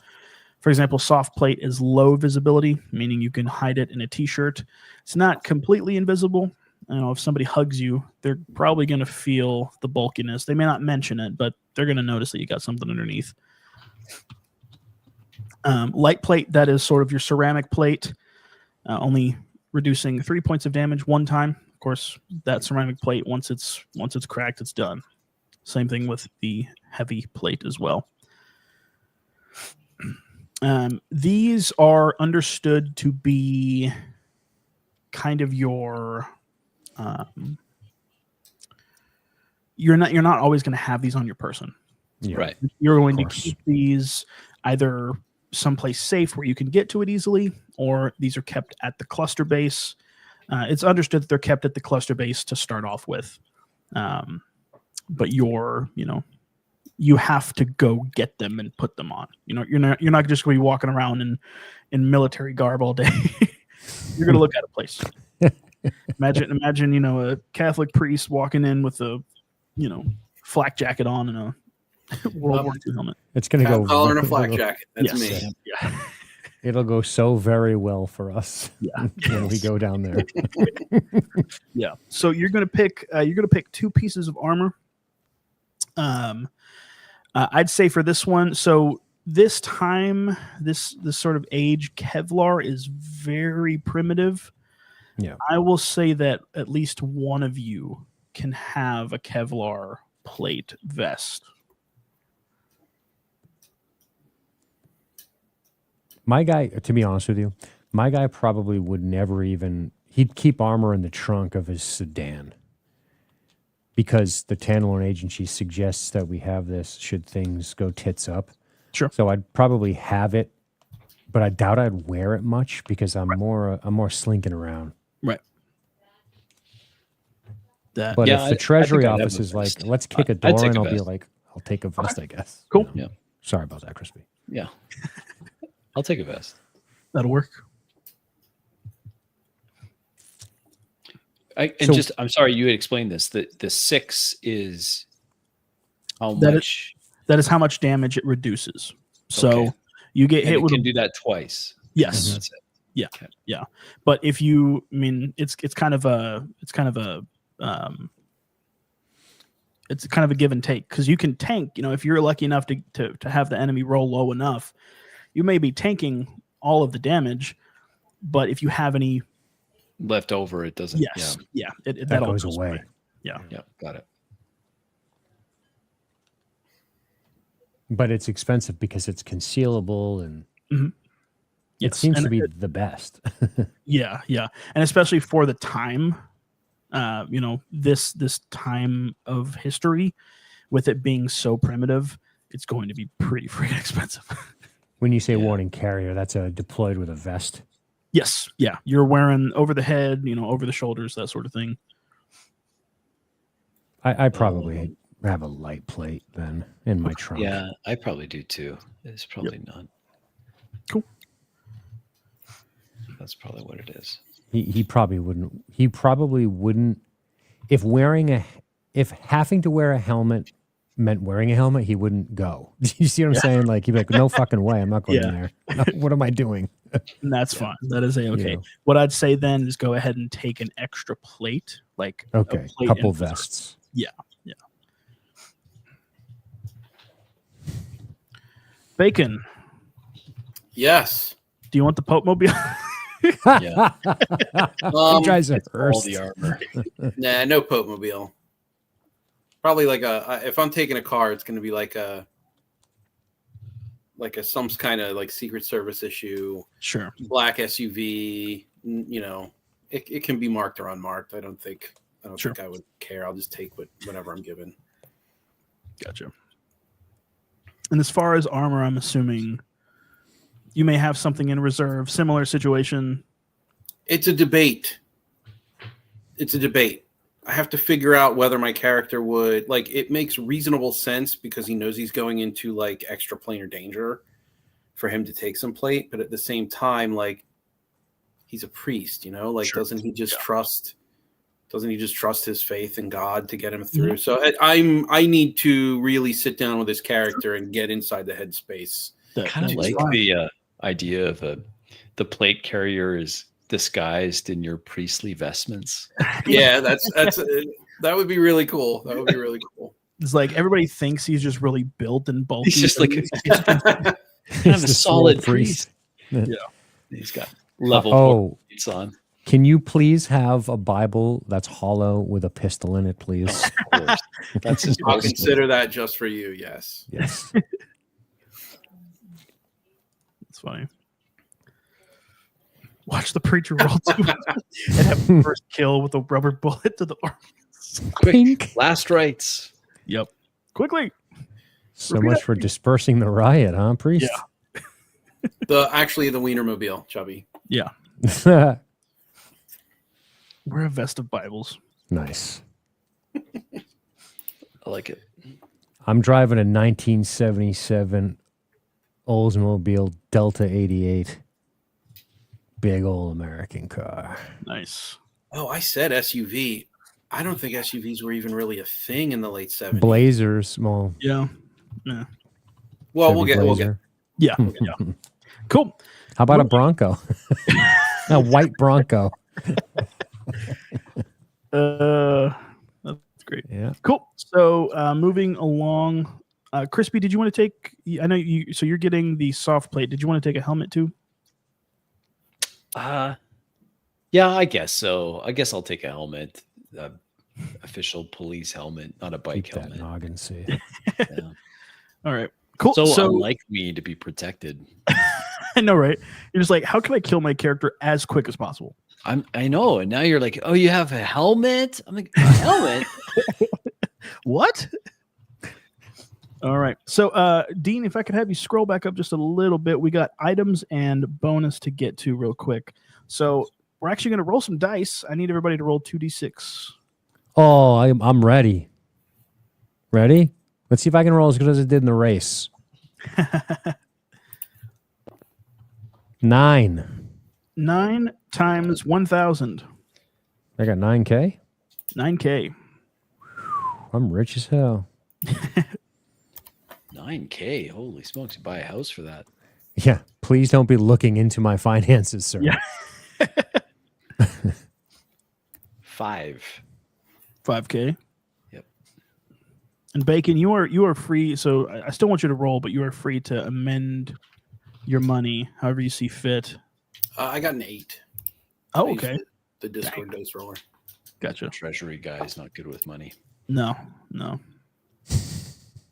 for example, soft plate is low visibility, meaning you can hide it in a t-shirt. It's not completely invisible. If somebody hugs you, they're probably going to feel the bulkiness. They may not mention it, but they're going to notice that you got something underneath. Light plate, that is sort of your ceramic plate, only reducing 3 points of damage one time. Of course, that ceramic plate, once it's cracked, it's done. Same thing with the heavy plate as well. These are understood to be kind of your you're not always going to have these on your person. Yeah. Right. You're going to keep these either someplace safe where you can get to it easily, or these are kept at the cluster base. It's understood that they're kept at the cluster base to start off with. But you have to go get them and put them on. You're not just going to be walking around in military garb all day. You're going to look at a place. Imagine, a Catholic priest walking in with a, flak jacket on and a World War II helmet. It's going to go collar and a flak jacket. That's me. Yeah. It'll go so very well for us. Yeah. When we go down there. Yeah. So you're going to pick two pieces of armor. I'd say for this one, so this time, this sort of age, Kevlar is very primitive. Yeah. I will say that at least one of you can have a Kevlar plate vest. My guy, to be honest with you, my guy probably would never even, he'd keep armor in the trunk of his sedan because the Tantalorn Agency suggests that we have this should things go tits up. Sure. So I'd probably have it, but I doubt I'd wear it much because I'm more slinking around. Right. But if the Treasury office is like, let's kick a door in, I'll be like, I'll take a vest, I guess. Cool. Yeah. Sorry about that, Crispy. Yeah. I'll take a vest. That'll work. I'm sorry, you had explained this. The 6 is how much? That is how much damage it reduces. So you get hit with. You can do that twice. Yes. That's it. Yeah. Okay. Yeah. But if you, it's kind of a it's kind of a give and take, because you can tank. If you're lucky enough to have the enemy roll low enough, you may be tanking all of the damage, but if you have any left over, it doesn't. Yes, that goes away. Yeah, got it. But it's expensive because it's concealable, and it seems to be the best. yeah, and especially for the time, this time of history, with it being so primitive, it's going to be pretty freaking expensive. When you say warning carrier, that's deployed with a vest. Yes, yeah, you're wearing over the head, over the shoulders, that sort of thing. I probably have a light plate then in my trunk. Yeah, I probably do too. It's probably not. Cool. That's probably what it is. He probably wouldn't. He probably wouldn't. If having to wear a helmet meant wearing a helmet, he wouldn't go. You see what I'm saying? Like, he'd be like, no fucking way, I'm not going in there. What am I doing? And that's fine. That is okay. Yeah. What I'd say then is go ahead and take an extra plate, like a plate couple and vests. Yeah. Bacon. Yes. Do you want the Pope Mobile? Yeah. You guys are all the armor. Nah, no Pope Mobile. Probably like if I'm taking a car, it's going to be like some kind of like Secret Service issue. Sure. Black SUV. It can be marked or unmarked. I don't think I would care. I'll just take whatever I'm given. Gotcha. And as far as armor, I'm assuming you may have something in reserve. Similar situation. It's a debate. I have to figure out whether my character would it makes reasonable sense because he knows he's going into like extra planar danger for him to take some plate, but at the same time, like, he's a priest, doesn't he just trust his faith in God to get him through? So I need to really sit down with his character and get inside the headspace. Kind of like the idea of the plate carrier is disguised in your priestly vestments. Yeah, that would be really cool. That would be really cool. It's like everybody thinks he's just really built and bulky. He's just like kind of a solid priest. Yeah. He's got level plates on. Can you please have a Bible that's hollow with a pistol in it, please? Of course. That's just I'll consider that just for you. Yes. Yes. It's funny. Watch the preacher roll to and have the first kill with a rubber bullet to the arm. Quick. Last rites. Yep. Quickly. So much for dispersing the riot, huh, priest? Yeah. Actually the Wienermobile, Chubby. Yeah. We're a vest of Bibles. Nice. I like it. I'm driving a 1977 Oldsmobile Delta 88. Big old American car. Nice. Oh, I said SUV. I don't think SUVs were even really a thing in the late 70s. Blazers, small. Yeah. Well, we'll get. Yeah. Cool. How about a Bronco? A white Bronco. That's great. Yeah. Cool. So moving along, Crispy, did you want to take? I know you. So you're getting the soft plate. Did you want to take a helmet too? Yeah, I guess so. I guess I'll take a helmet, official police helmet, not a bike Keep helmet. that noggin see. Yeah. All right. Cool. So unlike me to be protected. I know, right? You're just like, how can I kill my character as quick as possible? I know, and now you're like, oh, you have a helmet? I'm like, a helmet? What? All right. So, Dean, if I could have you scroll back up just a little bit, we got items and bonus to get to real quick. So we're actually going to roll some dice. I need everybody to roll 2d6. Oh, I'm ready. Ready? Let's see if I can roll as good as I did in the race. 9. 9 times 1,000. I got 9K. 9K. I'm rich as hell. 9K. Holy smokes! You buy a house for that. Yeah. Please don't be looking into my finances, sir. Yeah. 5. 5K. Yep. And Bacon, you are free. So I still want you to roll, but you are free to amend your money however you see fit. I got an 8. Oh, okay. The Discord dice roller. Gotcha. The treasury guy is not good with money. No.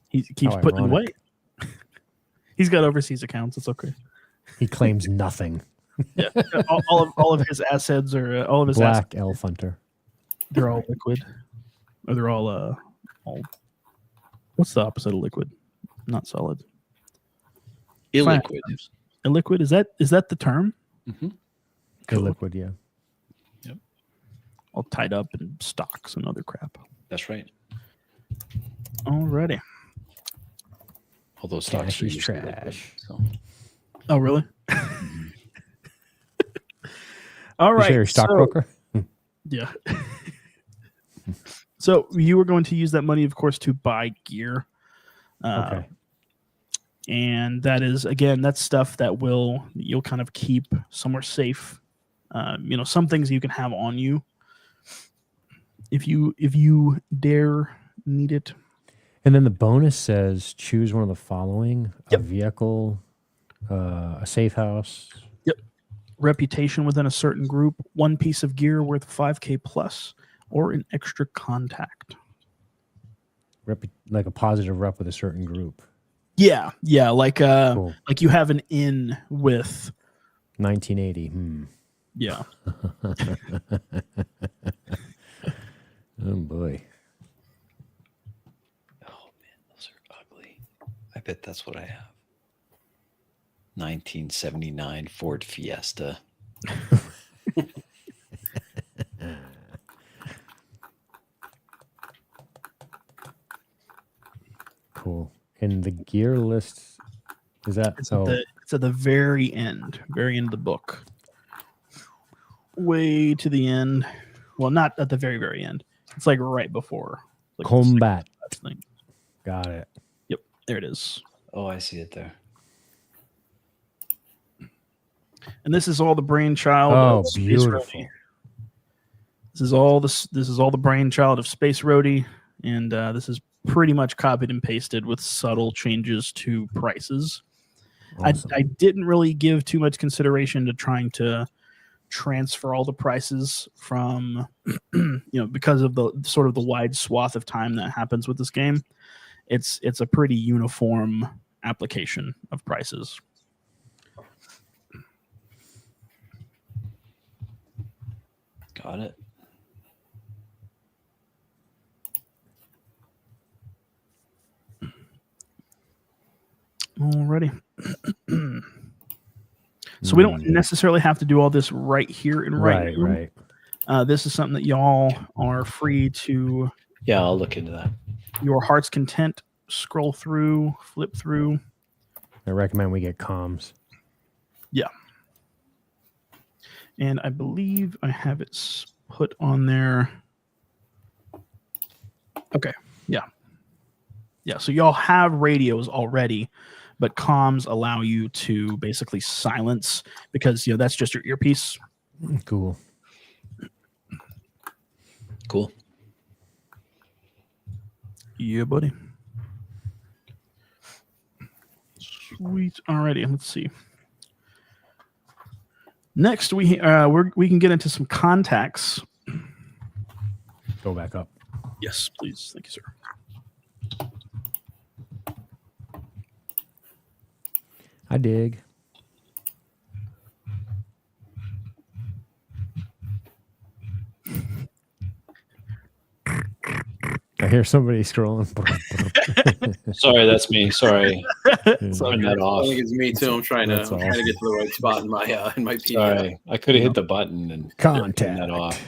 He keeps putting it away. He's got overseas accounts. It's okay. He claims nothing. Yeah, all of his assets are all of his Black Elf Hunter. They're all liquid, or they're all. What's the opposite of liquid? Not solid. Illiquid. Illiquid, is that the term? Mm-hmm. Cool. Illiquid, yeah. Yep. All tied up in stocks and other crap. That's right. Alrighty. All those stocks are trash. Liquid, so. Oh, really? All right. You're a stockbroker? Yeah. So you were going to use that money, of course, to buy gear. Okay. And that is, again, that's stuff that you'll kind of keep somewhere safe. Some things you can have on you if you dare need it. And then the bonus says choose one of the following: Yep. a vehicle, a safe house. Yep. Reputation within a certain group, one piece of gear worth 5K plus, or an extra contact. Like a positive rep with a certain group. Yeah, like Cool. like you have an in with 1980. Yeah. Oh boy. Oh man, those are ugly. I bet that's what I have. 1979 Ford Fiesta. Cool. And the gear list is that It's at the very end of the book. Way to the end. Well, not at the very, very end. It's like right before. Like combat. thing. Got it. Yep, there it is. Oh, I see it there. And this is all the brainchild of Space beautiful. Roadie. This is all the brainchild of Space Roadie, and this is pretty much copied and pasted with subtle changes to prices. Awesome. I didn't really give too much consideration to trying to transfer all the prices from because of the sort of the wide swath of time that happens with this game. It's a pretty uniform application of prices. Got it. Alrighty. So we don't necessarily have to do all this right here in Right. This is something that y'all are free to. Yeah, I'll look into that. Your heart's content. Scroll through, flip through. I recommend we get comms. Yeah. And I believe I have it put on there. Okay. Yeah. Yeah. So y'all have radios already, but comms allow you to basically silence because that's just your earpiece. Cool. Cool. Yeah, buddy. Sweet. Alrighty. Let's see. Next, we can get into some contacts. Go back up. Yes, please. Thank you, sir. I dig. I hear somebody scrolling. Sorry, that's me. Sorry. Sorry. That off. I think it's me too. I'm trying to get to the right spot in my PDF. Sorry, I could have hit the button and Contact. turned that off.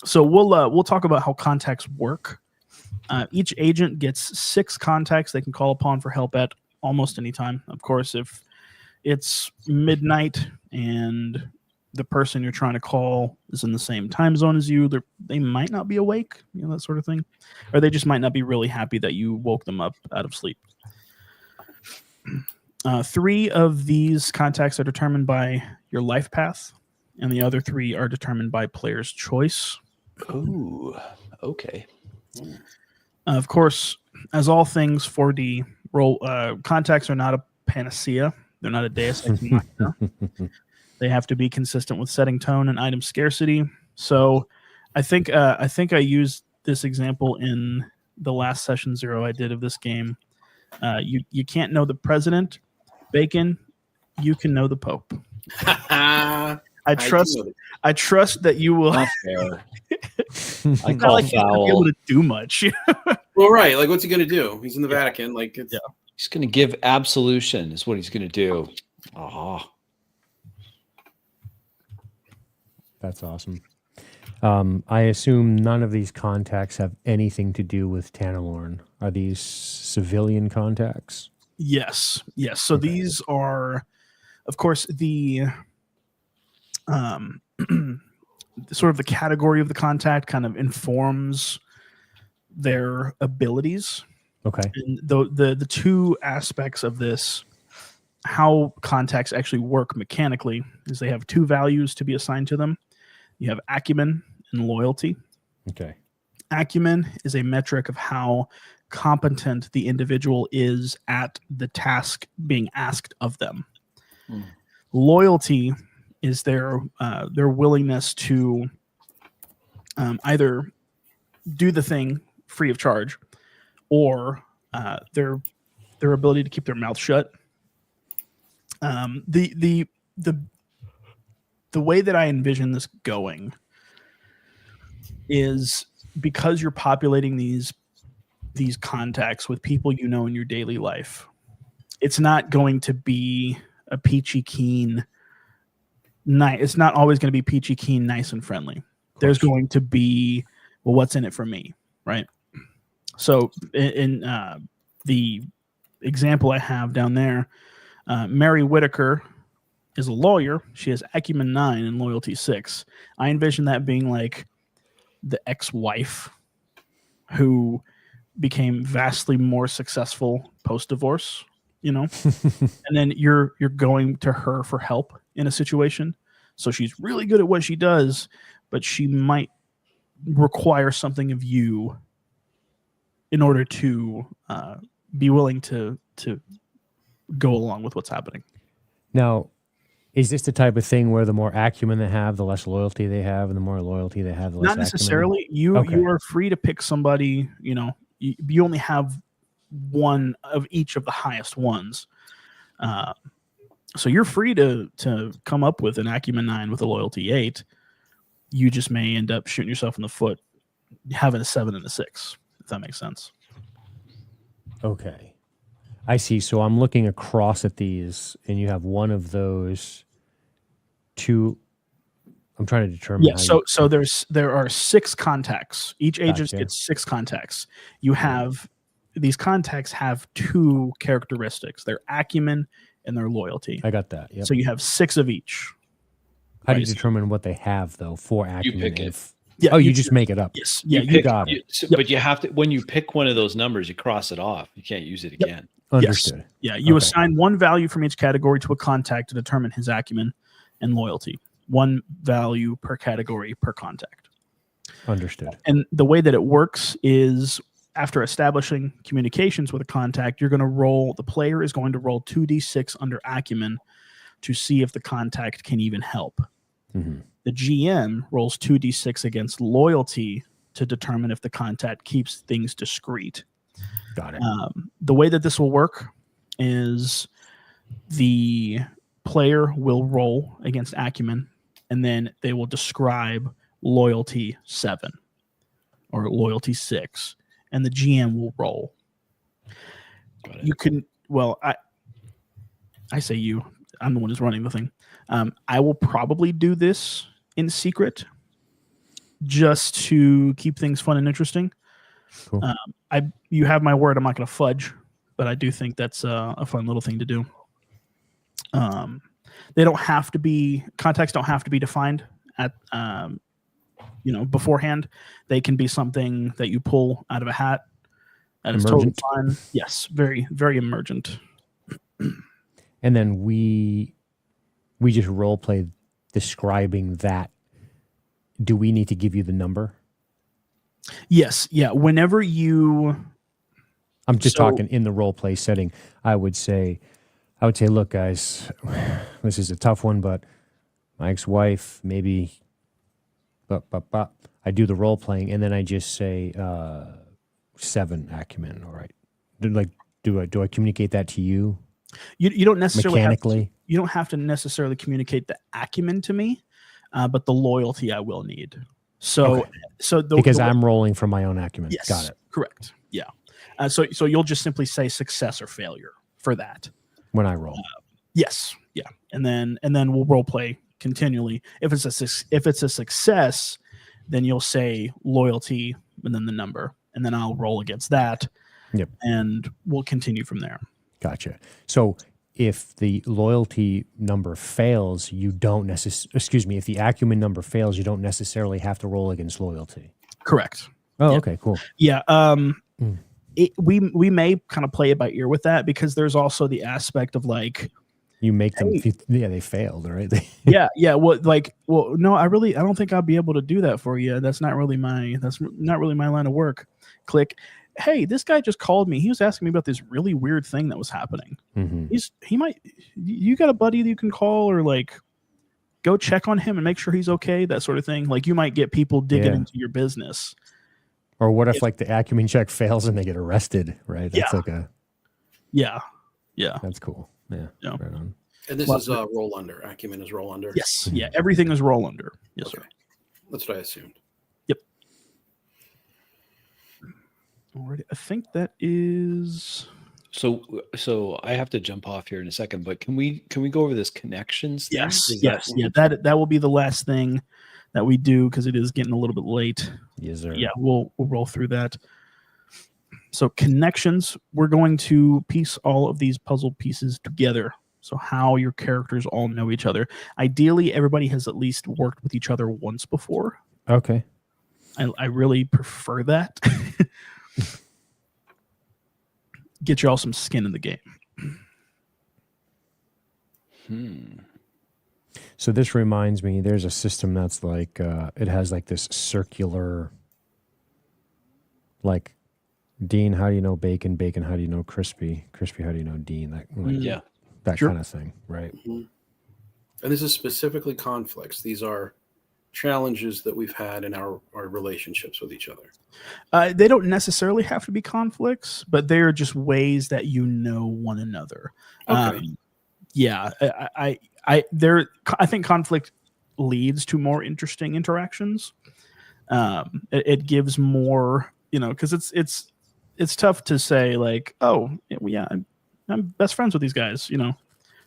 So we'll talk about how contacts work. Each agent gets 6 contacts they can call upon for help at almost any time. Of course, if it's midnight and the person you're trying to call is in the same time zone as you, they might not be awake, that sort of thing. Or they just might not be really happy that you woke them up out of sleep. 3 of these contacts are determined by your life path, and the other 3 are determined by player's choice. Ooh, okay. Of course, as all things 4D, contacts are not a panacea. They're not a deus ex machina. They have to be consistent with setting tone and item scarcity. So I think I used this example in the last session 0 I did of this game. You can't know the president, Bacon. You can know the Pope. I trust that you will. Not fair. I call like foul. Be able to do much. Well, right. Like, what's he going to do? He's in the Vatican. Like, He's going to give absolution. Is what he's going to do. Oh. That's awesome. I assume none of these contacts have anything to do with Tanalorn. Are these civilian contacts? Yes. So these are, of course, the sort of the category of the contact kind of informs their abilities. Okay. And the two aspects of this, how contacts actually work mechanically, is they have 2 values to be assigned to them. You have acumen and loyalty. Okay. Acumen is a metric of how competent the individual is at the task being asked of them. Loyalty is their willingness to either do the thing free of charge, or their ability to keep their mouth shut. The way that I envision this going is, because you're populating these contacts with people you know in your daily life, it's not going to be a peachy keen nice. It's not always going to be peachy keen, nice and friendly. There's going to be, well, what's in it for me, right? So in the example I have down there, Mary Whitaker is a lawyer. She has acumen 9 and loyalty 6. I envision that being like the ex-wife who became vastly more successful post-divorce, and then you're going to her for help in a situation. So she's really good at what she does, but she might require something of you in order to be willing to go along with what's happening. Now, is this the type of thing where the more acumen they have, the less loyalty they have, and the more loyalty they have, the less Not necessarily. Acumen? You are free to pick somebody. You only have one of each of the highest ones, so you're free to come up with an acumen 9 with a loyalty 8. You just may end up shooting yourself in the foot having a 7 and a 6, if that makes sense. Okay. I see. So I'm looking across at these, and you have one of those two. I'm trying to determine. Yeah. So there are 6 contacts. Each agent gets 6 contacts. You have these contacts have 2 characteristics: their acumen and their loyalty. I got that. Yep. So you have 6 of each. How do you determine what they have though for acumen? You pick it. Yeah, you just make it up. Yes. Yeah, you got it. But you have to, when you pick one of those numbers, you cross it off. You can't use it again. Understood. Yes. Yeah, you assign 1 value from each category to a contact to determine his acumen and loyalty. 1 value per category per contact. Understood. And the way that it works is, after establishing communications with a contact, the player is going to roll 2d6 under acumen to see if the contact can even help. Mm-hmm. The GM rolls 2d6 against loyalty to determine if the contact keeps things discreet. Got it. The way that this will work is the player will roll against acumen, and then they will describe loyalty 7 or loyalty 6, and the GM will roll. You can, I say you, I'm the one who's running the thing. I will probably do this in secret just to keep things fun and interesting. Cool. You have my word, I'm not going to fudge, but I do think that's a fun little thing to do. They don't have to be, contacts don't have to be defined at beforehand. They can be something that you pull out of a hat. That is totally fine. Yes, very, very emergent. And then we just role play describing that. Do we need to give you the number? Yes. Yeah. Whenever you, I'm just talking in the role play setting. I would say, look, guys, this is a tough one, but my ex-wife, maybe, I do the role playing, and then I just say 7 acumen. All right. Do I communicate that to you? You don't necessarily mechanically. You don't have to necessarily communicate the acumen to me, but the loyalty I will need. So, because I'm rolling from my own acumen. Yes, got it. Correct. Yeah. So you'll just simply say success or failure for that when I roll. Yes. Yeah. And then we'll role play continually. If it's a success, then you'll say loyalty and then the number, and then I'll roll against that. Yep. And we'll continue from there. Gotcha. So if the loyalty number fails, you don't if the acumen number fails, you don't necessarily have to roll against loyalty. Correct. Oh, yeah. Okay, cool. Yeah. We may kind of play it by ear with that, because there's also the aspect of like, you make them, they failed, right? yeah. Well, no, I don't think I'll be able to do that for you. That's not really my line of work. Click. Hey, this guy just called me. He was asking me about this really weird thing that was happening. Mm-hmm. You got a buddy that you can call, or like go check on him and make sure he's okay, that sort of thing. Like, you might get people digging into your business. Or what if like the acumen check fails and they get arrested, right? That's Yeah. That's cool. Yeah. Right on. And this is roll under. Acumen is roll under. Yes. Yeah. Everything is roll under. Yes, okay. Sir. That's what I assumed. Yep. Alrighty. I think that is. So I have to jump off here in a second, but can we go over this connections thing? Yes. That will be the last thing that we do, because it is getting a little bit late. Yes, sir. Yeah, we'll roll through that. So connections, we're going to piece all of these puzzle pieces together. So how your characters all know each other. Ideally, everybody has at least worked with each other once before. Okay. I really prefer that. Get you all some skin in the game. So this reminds me, there's a system that's like, it has like this circular, like, Dean, how do you know bacon? Bacon, how do you know crispy? Crispy, how do you know Dean? That kind of thing, right? Mm-hmm. And this is specifically conflicts. These are challenges that we've had in our relationships with each other. They don't necessarily have to be conflicts, but they're just ways that you know one another. Okay. I think conflict leads to more interesting interactions. It gives more, because it's tough to say like, oh yeah, I'm best friends with these guys,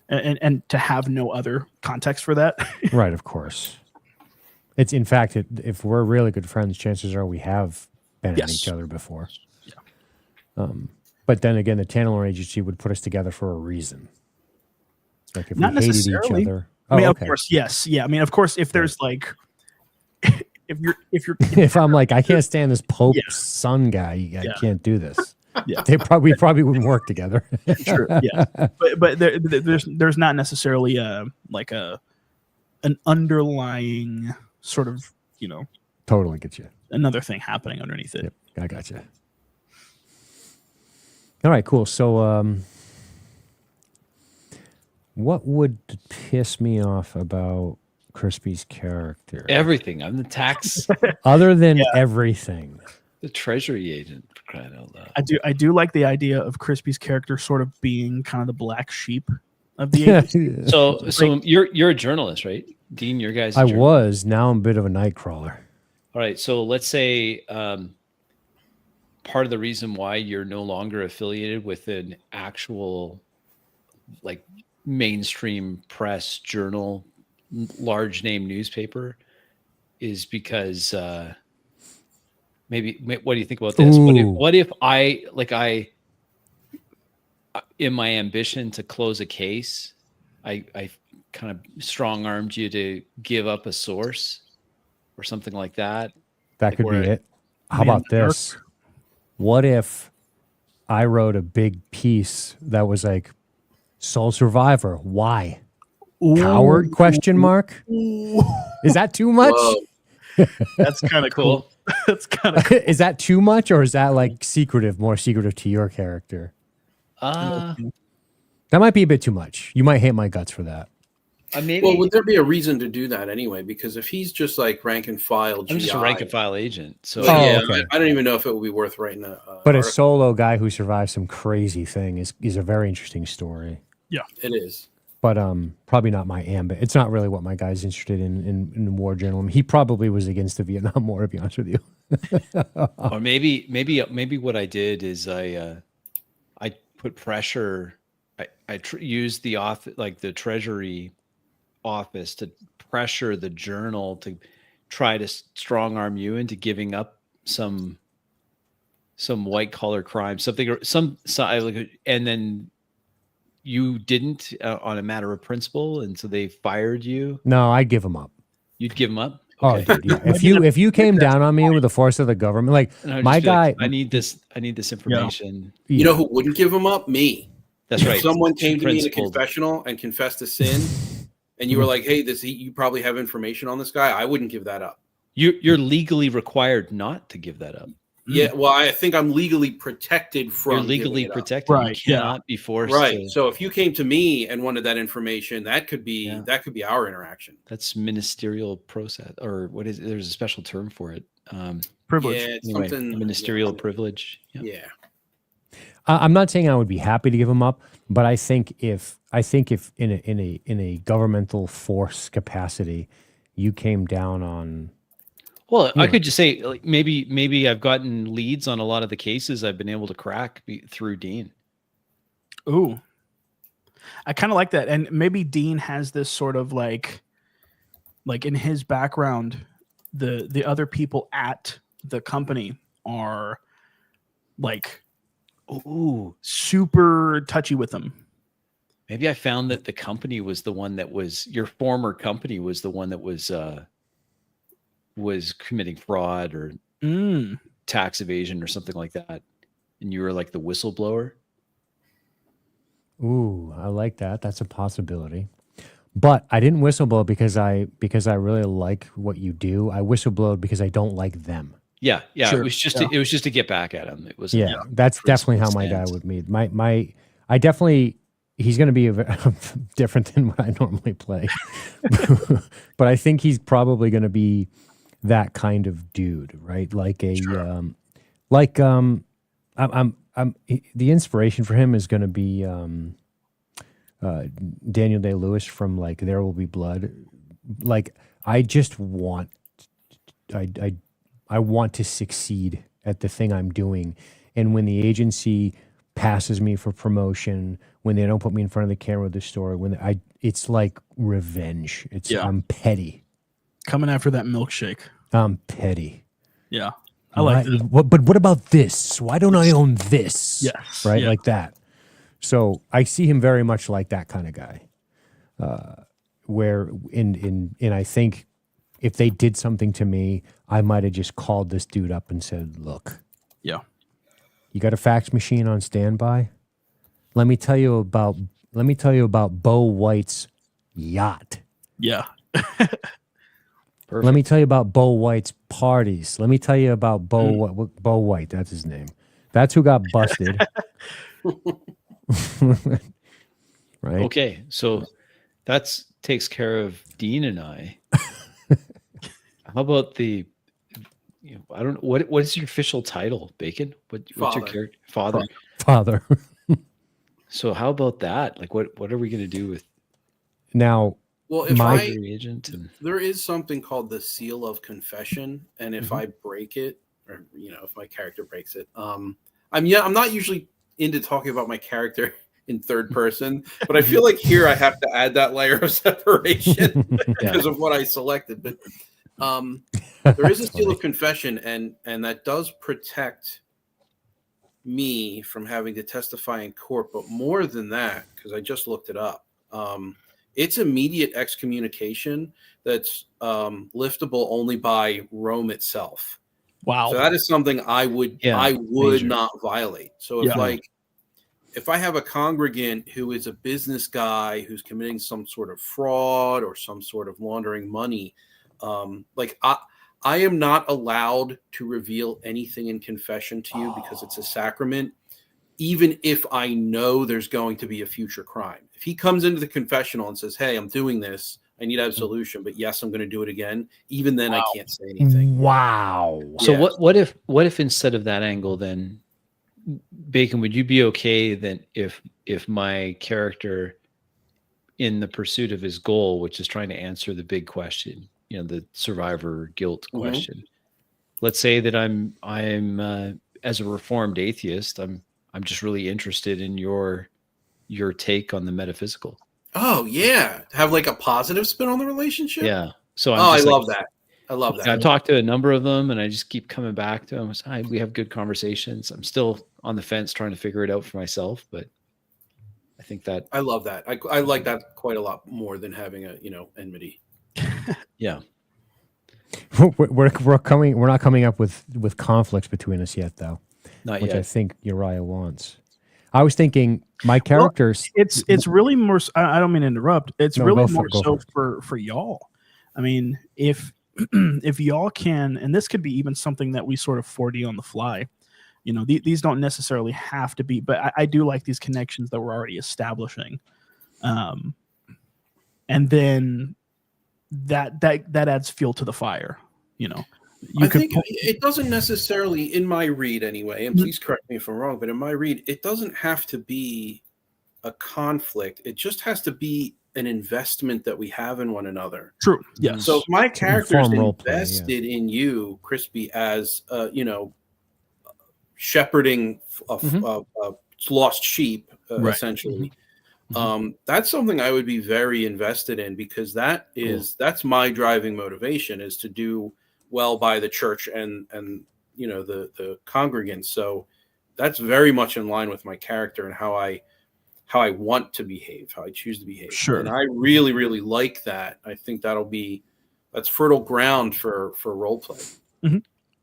and to have no other context for that. Right, of course. It's in fact, if we're really good friends, chances are we have been at each other before. Yeah. But then again, the Tantalor Agency would put us together for a reason. Like if Not we hated each necessarily. other. Of course, yes, yeah. I mean, of course, if there's like, if you're, if I'm like, I can't stand this Pope's son guy, I can't do this. Yeah, we probably wouldn't work together. Sure, yeah, but there's not necessarily an underlying sort of totally get you another thing happening underneath it. Yep, I got you. All right, cool. So, what would piss me off about Crispy's character? Everything. I'm the tax. Other than everything. The treasury agent, for crying out loud. I do like the idea of Crispy's character sort of being kind of the black sheep of the agency. So you're a journalist, right? Dean, your guys. I was. Now I'm a bit of a night crawler. All right. So let's say part of the reason why you're no longer affiliated with an actual like mainstream press journal, large name newspaper is because maybe what do you think about this? What if I in my ambition to close a case, I kind of strong-armed you to give up a source or something like that? That could be it. How about this? What if I wrote a big piece that was like, sole survivor, why? Coward? Question mark. Is that too much? That's kind of cool. That's kind of cool. Is that too much, or is that like more secretive to your character? Uh, That might be a bit too much. You might hate my guts for that. Maybe. Well, would there be a reason to do that anyway? Because if he's just like rank and file, GI, I'm just a rank and file agent. So okay. I don't even know if it would be worth writing a. But a solo guy who survives some crazy thing is a very interesting story. Yeah, it is. But probably not my ambit. It's not really what my guy's interested in war journalism. He probably was against the Vietnam War, to be honest with you. Or maybe what I did is I put pressure. I used the Treasury office to pressure the Journal to try to strong arm you into giving up some white collar crime, and then you didn't on a matter of principle, and so they fired you. No, I'd give him up. You'd give him up. Okay. Oh, dude, yeah. If you came down on me with the force of the government, like my guy, I need this information. Yeah. You know who wouldn't give him up? Me. That's right. If someone came to me in a confessional and confessed a sin, and you were like, "Hey, you probably have information on this guy," I wouldn't give that up. You're legally required not to give that up. Yeah, well, I think I'm legally protected from. You're legally protected. Right. You cannot be forced. Right. So if you came to me and wanted that information, that could be our interaction. That's ministerial process, or what is it? There's a special term for it. Privilege. Yeah, it's anyway, something ministerial privilege. Yeah. I'm not saying I would be happy to give him up, but I think if in a governmental force capacity, you came down on. Well, I could just say like, maybe I've gotten leads on a lot of the cases I've been able to crack through Dean. Ooh, I kind of like that, and maybe Dean has this sort of like in his background, the other people at the company are like, super touchy with him. Maybe I found that the company was the one that was your former company was the one that was committing fraud or tax evasion or something like that, and you were like the whistleblower. Ooh, I like that. That's a possibility. But I didn't whistleblow because I really like what you do. I whistleblowed because I don't like them. Yeah. Sure. It was just to get back at him. It was that's definitely how my guy would be. He's going to be different than what I normally play, but I think he's probably going to be that kind of dude, right? Like the inspiration for him is going to be Daniel Day-Lewis from like There Will Be Blood. Like I just want, I want to succeed at the thing I'm doing, and when the agency passes me for promotion, when they don't put me in front of the camera with the story, it's like revenge. I'm petty. Coming after that milkshake. I'm petty. Yeah. I like that. But what about this? Why don't I own this? Yes. Right? Yeah. Like that. So I see him very much like that kind of guy. And I think if they did something to me, I might have just called this dude up and said, look. Yeah. You got a fax machine on standby? Let me tell you about Bo White's yacht. Yeah. Let me tell you about Bo White's parties. Let me tell you about Bo White. That's his name. That's who got busted. Right. Okay, so that takes care of Dean and I. How about I don't know what is your official title, Bacon? What's your character? Father. So how about that? Like, what are we going to do with now? Well, if agent there is something called the seal of confession, and if I break it, or if my character breaks it, I'm not usually into talking about my character in third person, but I feel like here I have to add that layer of separation because of what I selected. But there is a seal of confession, and that does protect me from having to testify in court. But more than that, because I just looked it up, it's immediate excommunication that's liftable only by Rome itself. Wow. So that is something I would not violate. So if I have a congregant who is a business guy who's committing some sort of fraud or some sort of laundering money, I am not allowed to reveal anything in confession to you because it's a sacrament, even if I know there's going to be a future crime. If he comes into the confessional and says, hey, I'm doing this, I need absolution, but yes, I'm going to do it again, even then I can't say anything. Wow. So what if instead of that angle, then, Bacon, would you be okay then if my character, in the pursuit of his goal, which is trying to answer the big question, the survivor guilt question, let's say that I'm as a reformed atheist, I'm just really interested in your take on the metaphysical. Oh yeah, have like a positive spin on the relationship. Yeah. So I love that. I love that. I've talked to a number of them, and I just keep coming back to them. Hi, we have good conversations. I'm still on the fence trying to figure it out for myself, but I think that I love that. I like that quite a lot more than having a enmity. Yeah. We're not coming up with conflicts between us yet, though. Not which yet. I think Uriah wants. I was thinking my characters. Well, it's really more. I don't mean to interrupt. It's really more so for y'all. I mean, if y'all can, and this could be even something that we sort of 4D on the fly. These don't necessarily have to be, but I do like these connections that we're already establishing, and then that adds fuel to the fire. I think it doesn't necessarily, in my read anyway, and please correct me if I'm wrong, but in my read, it doesn't have to be a conflict. It just has to be an investment that we have in one another. True. Yes. So if my character is invested in you, Crispy, as shepherding a lost sheep, essentially. That's something I would be very invested in, because that's my driving motivation, is to do well by the church and the congregants. So that's very much in line with my character and how I want to behave, how I choose to behave. Sure. And I really, really like that. I think that's fertile ground for role play. Mm-hmm.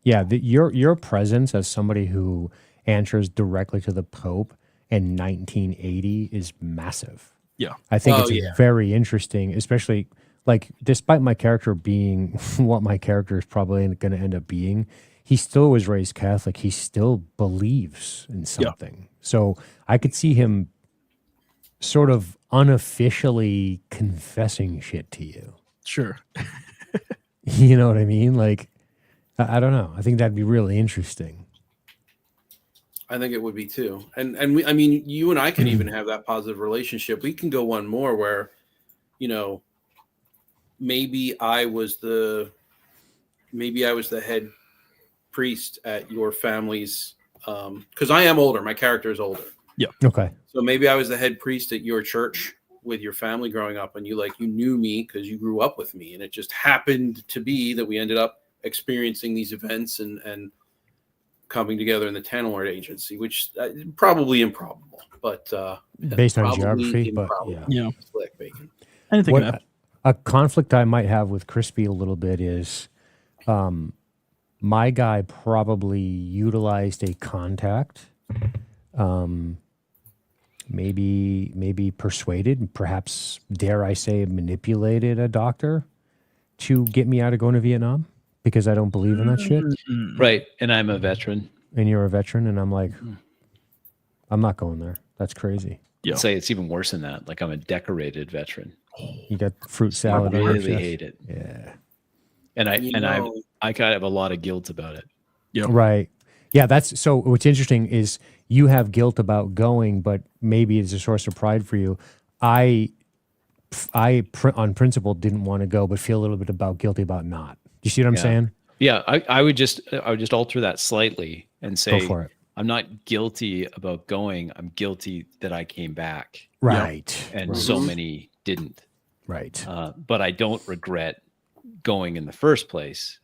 Yeah, your presence as somebody who answers directly to the Pope in 1980 is massive. Yeah, I think it's very interesting, especially like, despite my character being what my character is probably going to end up being, he still was raised Catholic. He still believes in something. Yeah. So I could see him sort of unofficially confessing shit to you. Sure. You know what I mean? Like, I don't know. I think that'd be really interesting. I think it would be too. And you and I can even have that positive relationship. We can go one more where, maybe I was the head priest at your family's, because I am older. My character is older. Yeah. Okay. So maybe I was the head priest at your church with your family growing up, and you knew me because you grew up with me, and it just happened to be that we ended up experiencing these events and coming together in the Tanalord Agency, which probably improbable, but based on geography, but yeah. Black Bacon. Anything. A conflict I might have with Crispy a little bit is, my guy probably utilized a contact, maybe persuaded, perhaps, dare I say, manipulated a doctor to get me out of going to Vietnam, because I don't believe in that shit. Right. And I'm a veteran. And you're a veteran, and I'm like, I'm not going there. That's crazy. Yeah. I'd say it's even worse than that. Like, I'm a decorated veteran. You got fruit salad. I really hate it. Yeah. And I kind of have a lot of guilt about it. Yeah. Right. Yeah. That's so. What's interesting is you have guilt about going, but maybe it's a source of pride for you. I on principle didn't want to go, but feel a little bit guilty about not. You see what I'm saying? Yeah. I would just alter that slightly and say, go for it. I'm not guilty about going. I'm guilty that I came back. Right. And so many didn't. Right. But I don't regret going in the first place.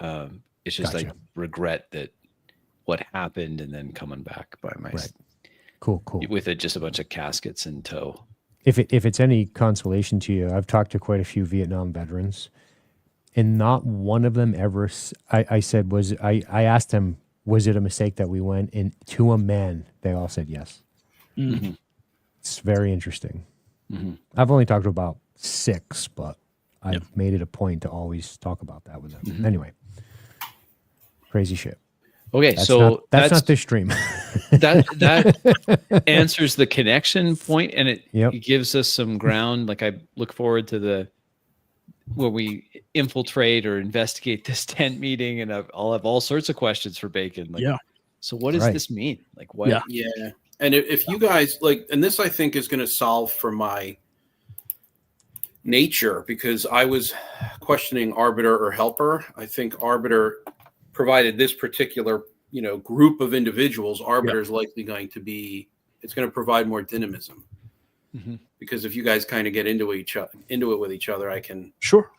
It's just I regret that what happened and then coming back by myself. Right. Cool. With just a bunch of caskets in tow. If it's any consolation to you, I've talked to quite a few Vietnam veterans, and not one of them ever. I said, I asked them, was it a mistake that we went? And to a man, they all said yes. Mm-hmm. It's very interesting. Mm-hmm. I've only talked to about 6, but I've made it a point to always talk about that with them. Mm-hmm. Anyway, Crazy shit. Okay, That's so that's not this stream. that answers the connection point, and it gives us some ground. Like I look forward to where we infiltrate or investigate this tent meeting, and I'll have all sorts of questions for Bacon. Like, so what does this mean? Like, what? Yeah. And if you guys like, and this I think is going to solve for my nature, because I was questioning arbiter or helper. I think arbiter provided this particular, group of individuals, arbiter is likely going to be, it's going to provide more dynamism. Mm-hmm. Because if you guys kind of get into it with each other, I can. Sure.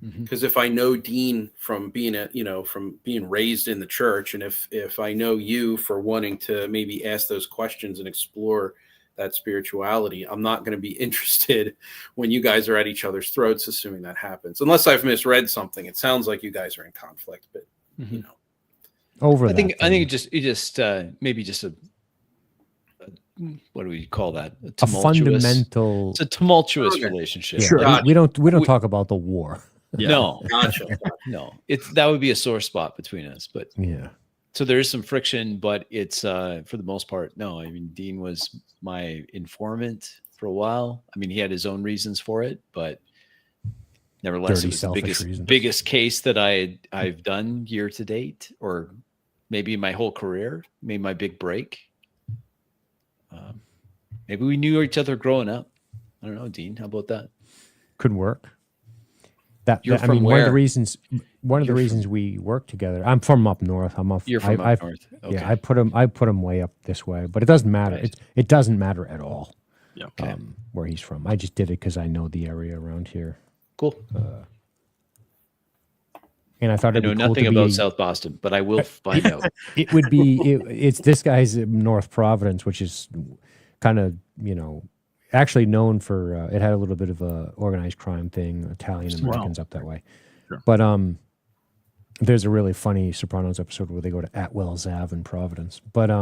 Because if I know Dean from being from being raised in the church, and if I know you for wanting to maybe ask those questions and explore that spirituality, I'm not going to be interested when you guys are at each other's throats, assuming that happens. Unless I've misread something. It sounds like you guys are in conflict, but I think it just maybe just a what do we call that? A fundamental. It's a tumultuous relationship. Yeah, sure. We don't talk about the war. Yeah. No, no. That would be a sore spot between us. But so there is some friction, but it's for the most part, no. I mean, Dean was my informant for a while. I mean, he had his own reasons for it, but nevertheless, it was the biggest case that I've done year to date, or maybe my whole career, maybe my big break. Maybe we knew each other growing up. I don't know, Dean. How about that? Could work. I mean, one of the reasons we work together. I'm from up north. You're from up north. Okay. Yeah, I put him way up this way, but it doesn't matter. Right. It doesn't matter at all. Yeah. Okay. Where he's from. I just did it because I know the area around here. Cool. And I thought I know nothing about South Boston, but I will find out. It would be. It's this guy's North Providence, which is kind of actually known for. It had a little bit of a organized crime thing. Italian Americans up that way. Sure. But there's a really funny Sopranos episode where they go to Atwell's Ave in Providence. But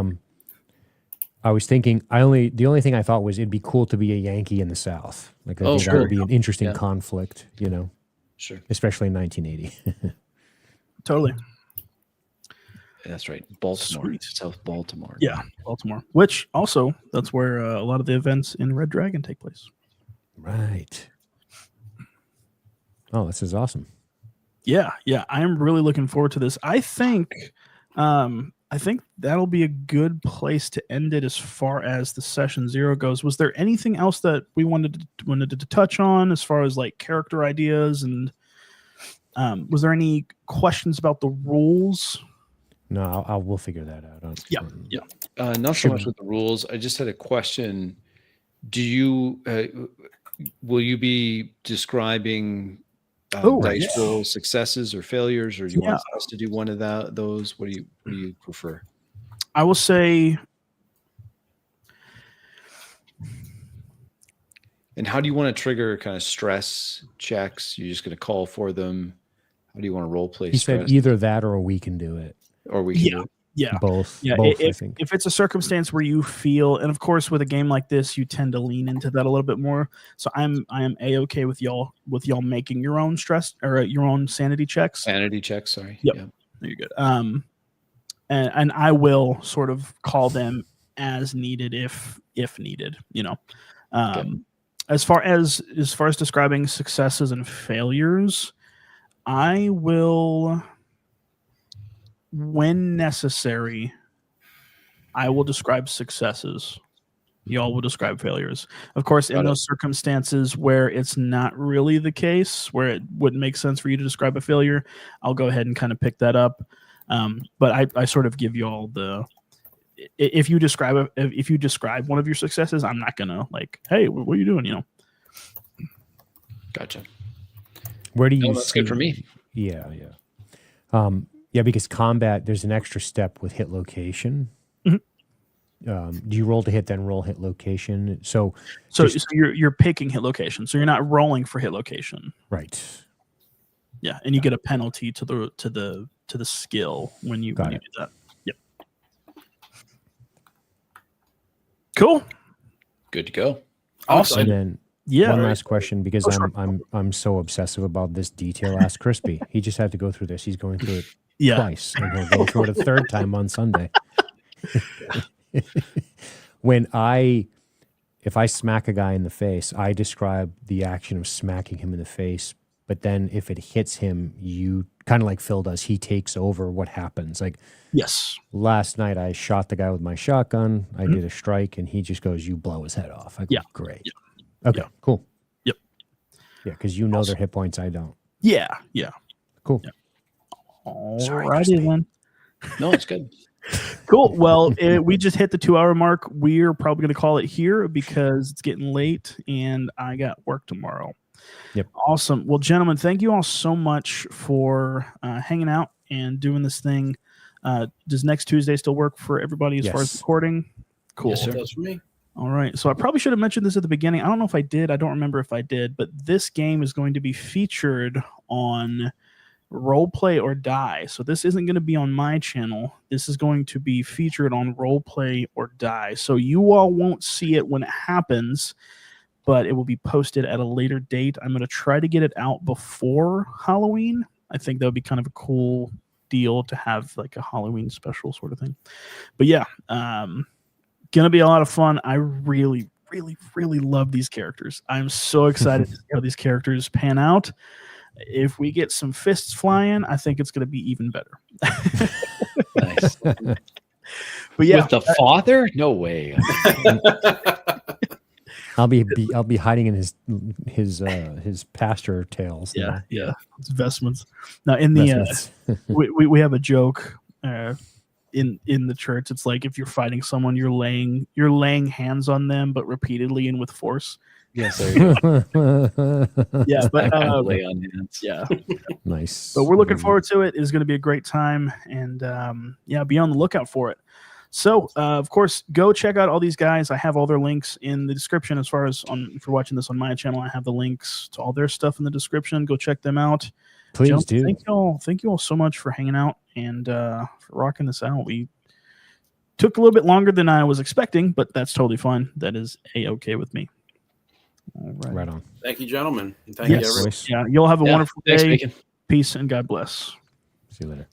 I was thinking, the only thing I thought was it'd be cool to be a Yankee in the South. Like I think that would be an interesting conflict, Sure. Especially in 1980. Totally. That's right. Baltimore. Sweet. South Baltimore. Yeah, Baltimore. Which also, that's where a lot of the events in Red Dragon take place. Right. Oh, this is awesome. Yeah. I am really looking forward to this. I think that'll be a good place to end it as far as the session 0 goes. Was there anything else that we wanted to touch on as far as like character ideas, and was there any questions about the rules? No, we'll figure that out. Yeah. Not so much with the rules. I just had a question. Do you will you be describing dice roll successes or failures, or do you want us to do one of those? What do you prefer? I will say. And how do you want to trigger kind of stress checks? You're just going to call for them. How do you want to role play? He said either that or we can do it. Or we can do it. Yeah. Both. Yeah. I think. If it's a circumstance where you feel, and of course with a game like this, you tend to lean into that a little bit more. So I am A-okay with y'all making your own stress or your own sanity checks. Sanity checks, sorry. Yep. Yeah. You're good. And I will sort of call them as needed if needed, Okay. As far as describing successes and failures, I will, when necessary, I will describe successes. Y'all will describe failures. Of course, in those circumstances where it's not really the case, where it wouldn't make sense for you to describe a failure, I'll go ahead and kind of pick that up. But I sort of give you all the. If you describe one of your successes, I'm not gonna like, hey, what are you doing? Gotcha. Where do you? That's good for me. Yeah. Because combat, there's an extra step with hit location. Mm-hmm. Do you roll to hit, then roll hit location? So you're picking hit location. So you're not rolling for hit location. Right. Yeah, and you get a penalty to the skill when you do that. Yep. Cool. Good to go. Awesome. And then one last question, because I'm so obsessive about this detail. Ask Crispy. He just had to go through this. He's going through it twice, and he'll go through it a third time on Sunday. If I smack a guy in the face, I describe the action of smacking him in the face. But then if it hits him, you kind of like Phil does, he takes over what happens. Like, yes, last night I shot the guy with my shotgun. I did a strike, and he just goes, "You blow his head off." I go, great. Yeah. Okay, cool. Yep. Yeah, because you know their hit points, I don't. Yeah. Cool. Yeah. All righty then. No, it's good. Cool. Well, we just hit the 2-hour mark. We're probably going to call it here because it's getting late and I got work tomorrow. Yep. Awesome. Well, gentlemen, thank you all so much for hanging out and doing this thing. Does next Tuesday still work for everybody as far as recording? Cool. Yes, sir. That's for me. All right. So I probably should have mentioned this at the beginning. I don't know if I did. I don't remember if I did, but this game is going to be featured on Roleplay or Die. So this isn't going to be on my channel. This is going to be featured on Roleplay or Die. So you all won't see it when it happens, but it will be posted at a later date. I'm going to try to get it out before Halloween. I think that would be kind of a cool deal to have like a Halloween special sort of thing. But yeah, gonna be a lot of fun. I really, really, really love these characters. I'm so excited to see how these characters pan out. If we get some fists flying, I think it's going to be even better. Nice. But yeah, with the father? No way. I'll be hiding in his pasture tails. Yeah, it's vestments. Now in the we have a joke in the church. It's like if you're fighting someone, you're laying hands on them, but repeatedly and with force. Yes, there you go. Yeah, but lay on hands. Yeah, nice. But we're looking forward to it. It's going to be a great time, and yeah, be on the lookout for it. So, of course, go check out all these guys. I have all their links in the description. As far as if you're watching this on my channel, I have the links to all their stuff in the description. Go check them out. Please do. Thank you all so much for hanging out and for rocking this out. We took a little bit longer than I was expecting, but that's totally fine. That is a-okay with me. All right. Right on. Thank you, gentlemen. And thank you, everyone. Yeah, you'll have a wonderful day. Thanks, Bacon. Peace and God bless. See you later.